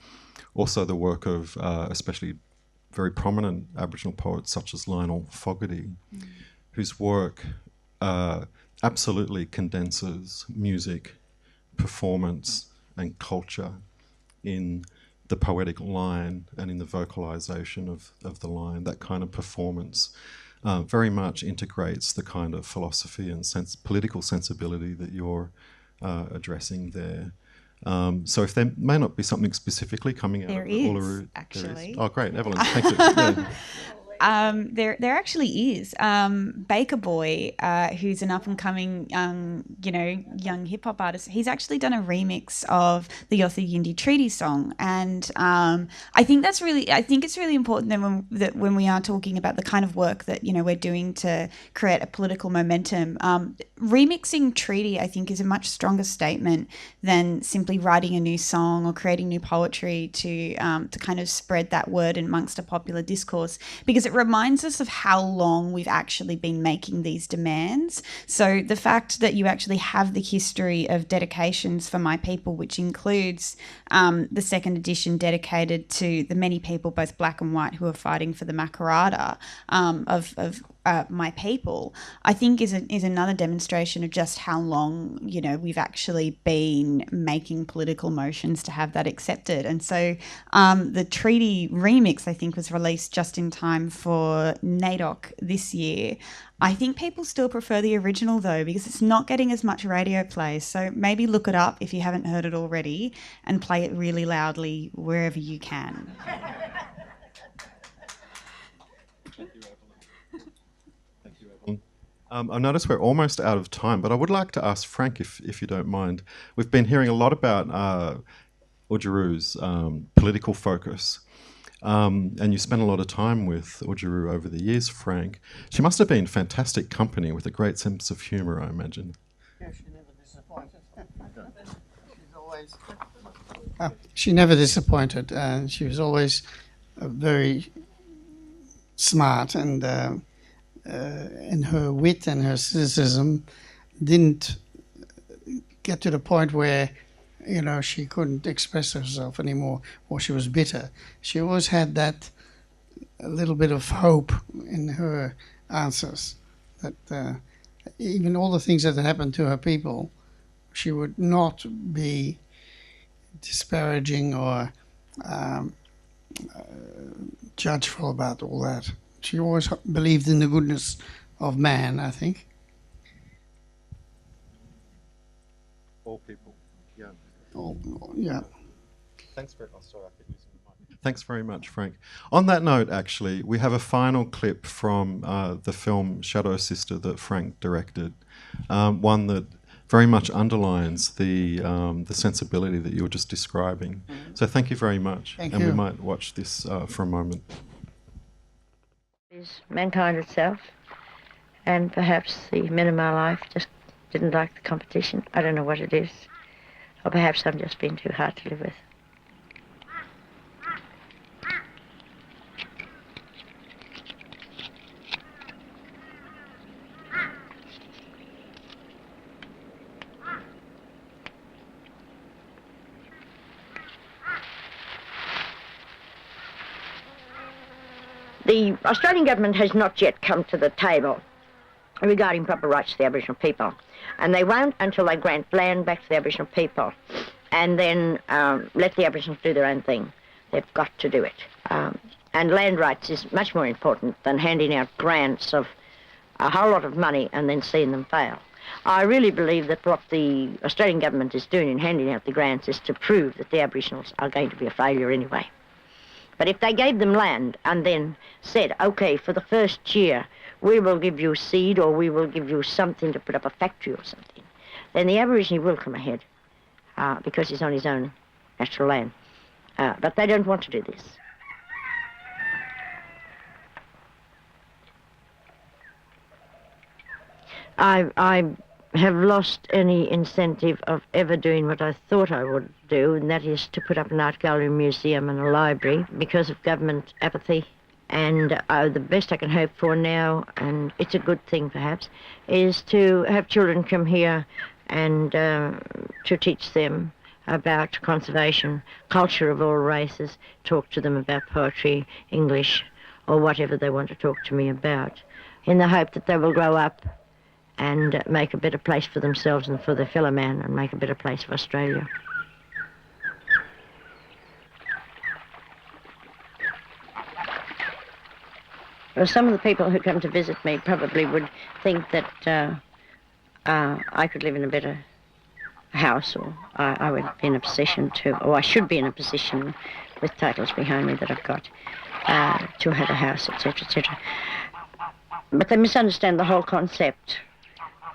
also the work of especially very prominent Aboriginal poets such as Lionel Fogarty, whose work absolutely condenses music, performance and culture in the poetic line and in the vocalisation of the line. That kind of performance very much integrates the kind of philosophy and political sensibility that you're addressing there. So if there may not be something specifically coming out of the Uluru... Actually. There is. Oh, great, Evelyn, thank you. Yeah. There actually is. Baker Boy, who's an up-and-coming young hip-hop artist, he's actually done a remix of the Yothu Yindi Treaty song, and I think it's really important that when we are talking about the kind of work that we're doing to create a political momentum, remixing treaty, I think, is a much stronger statement than simply writing a new song or creating new poetry to kind of spread that word amongst a popular discourse, because it reminds us of how long we've actually been making these demands. So the fact that you actually have the history of dedications for my people, which includes the second edition dedicated to the many people, both black and white, who are fighting for the Makarrata of my people, I think is another demonstration of just how long we've actually been making political motions to have that accepted. And so the treaty remix, I think, was released just in time for NAIDOC this year. I think people still prefer the original though, because it's not getting as much radio play. So maybe look it up if you haven't heard it already and play it really loudly wherever you can. I notice we're almost out of time, but I would like to ask Frank, if you don't mind. We've been hearing a lot about Oodgeroo's political focus, and you spent a lot of time with Oodgeroo over the years, Frank. She must have been fantastic company with a great sense of humour, I imagine. Yeah, she never disappointed. She never disappointed. She was always very smart, and her wit and her cynicism didn't get to the point where she couldn't express herself anymore, or she was bitter. She always had that a little bit of hope in her answers, that even all the things that happened to her people, she would not be disparaging or judgeful about all that. She always believed in the goodness of man, I think. All people, yeah. Yeah. Thanks very much. Sorry, I keep using the mic. Thanks very much, Frank. On that note, actually, we have a final clip from the film Shadow Sister that Frank directed, one that very much underlines the sensibility that you were just describing. So thank you very much. Thank you. you. We might watch this for a moment. Is mankind itself, and perhaps the men in my life just didn't like the competition. I don't know what it is, or perhaps I'm just being too hard to live with. The Australian government has not yet come to the table regarding proper rights to the Aboriginal people, and they won't until they grant land back to the Aboriginal people and then let the Aboriginals do their own thing. They've got to do it. And land rights is much more important than handing out grants of a whole lot of money and then seeing them fail. I really believe that what the Australian government is doing in handing out the grants is to prove that the Aboriginals are going to be a failure anyway. But if they gave them land and then said, OK, for the first year, we will give you seed or we will give you something to put up a factory or something, then the Aborigine will come ahead because he's on his own natural land. But they don't want to do this. I have lost any incentive of ever doing what I thought I would do, and that is to put up an art gallery, museum and a library because of government apathy. And the best I can hope for now, and it's a good thing perhaps, is to have children come here and to teach them about conservation, culture of all races, talk to them about poetry, English, or whatever they want to talk to me about, in the hope that they will grow up and make a better place for themselves and for their fellow man and make a better place for Australia. Well, some of the people who come to visit me probably would think that I could live in a better house, or I would be in a position to, or I should be in a position with titles behind me that I've got, to have a house, etc., etc. But they misunderstand the whole concept.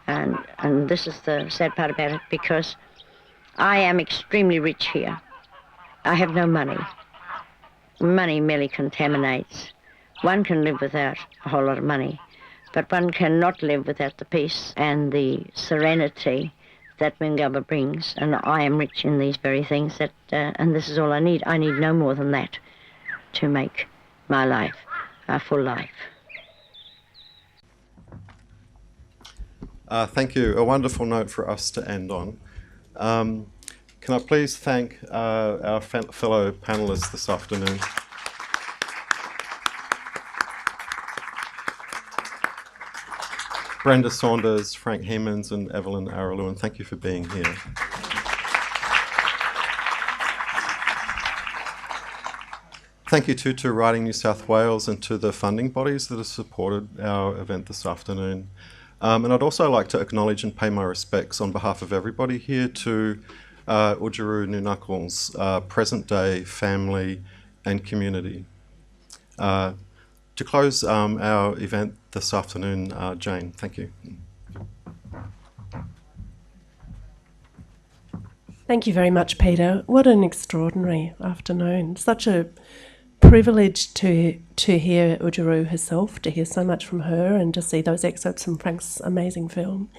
And this is the sad part about it, because I am extremely rich here. I have no money. Money merely contaminates. One can live without a whole lot of money, but one cannot live without the peace and the serenity that Mingaba brings. And I am rich in these very things, that, and this is all I need. I need no more than that to make my life a full life. Thank you. A wonderful note for us to end on. Can I please thank our fellow panellists this afternoon. Brenda Saunders, Frank Heimans and Evelyn Araluen, thank you for being here. Thank you too to Writing New South Wales and to the funding bodies that have supported our event this afternoon. And I'd also like to acknowledge and pay my respects on behalf of everybody here to Oodgeroo Noonuccal's present day family and community. To close our event this afternoon, Jane, thank you. Thank you very much, Peter. What an extraordinary afternoon. Such a privilege to hear Oodgeroo herself, to hear so much from her and to see those excerpts from Frank's amazing film,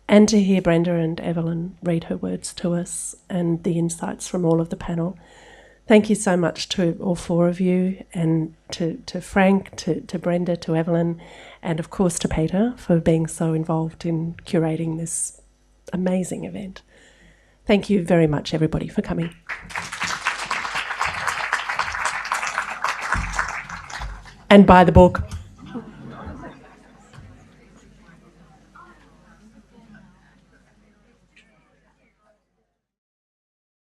and to hear Brenda and Evelyn read her words to us and the insights from all of the panel. Thank you so much to all four of you, and to Frank, to Brenda, to Evelyn, and of course to Peter for being so involved in curating this amazing event. Thank you very much, everybody, for coming. And buy the book.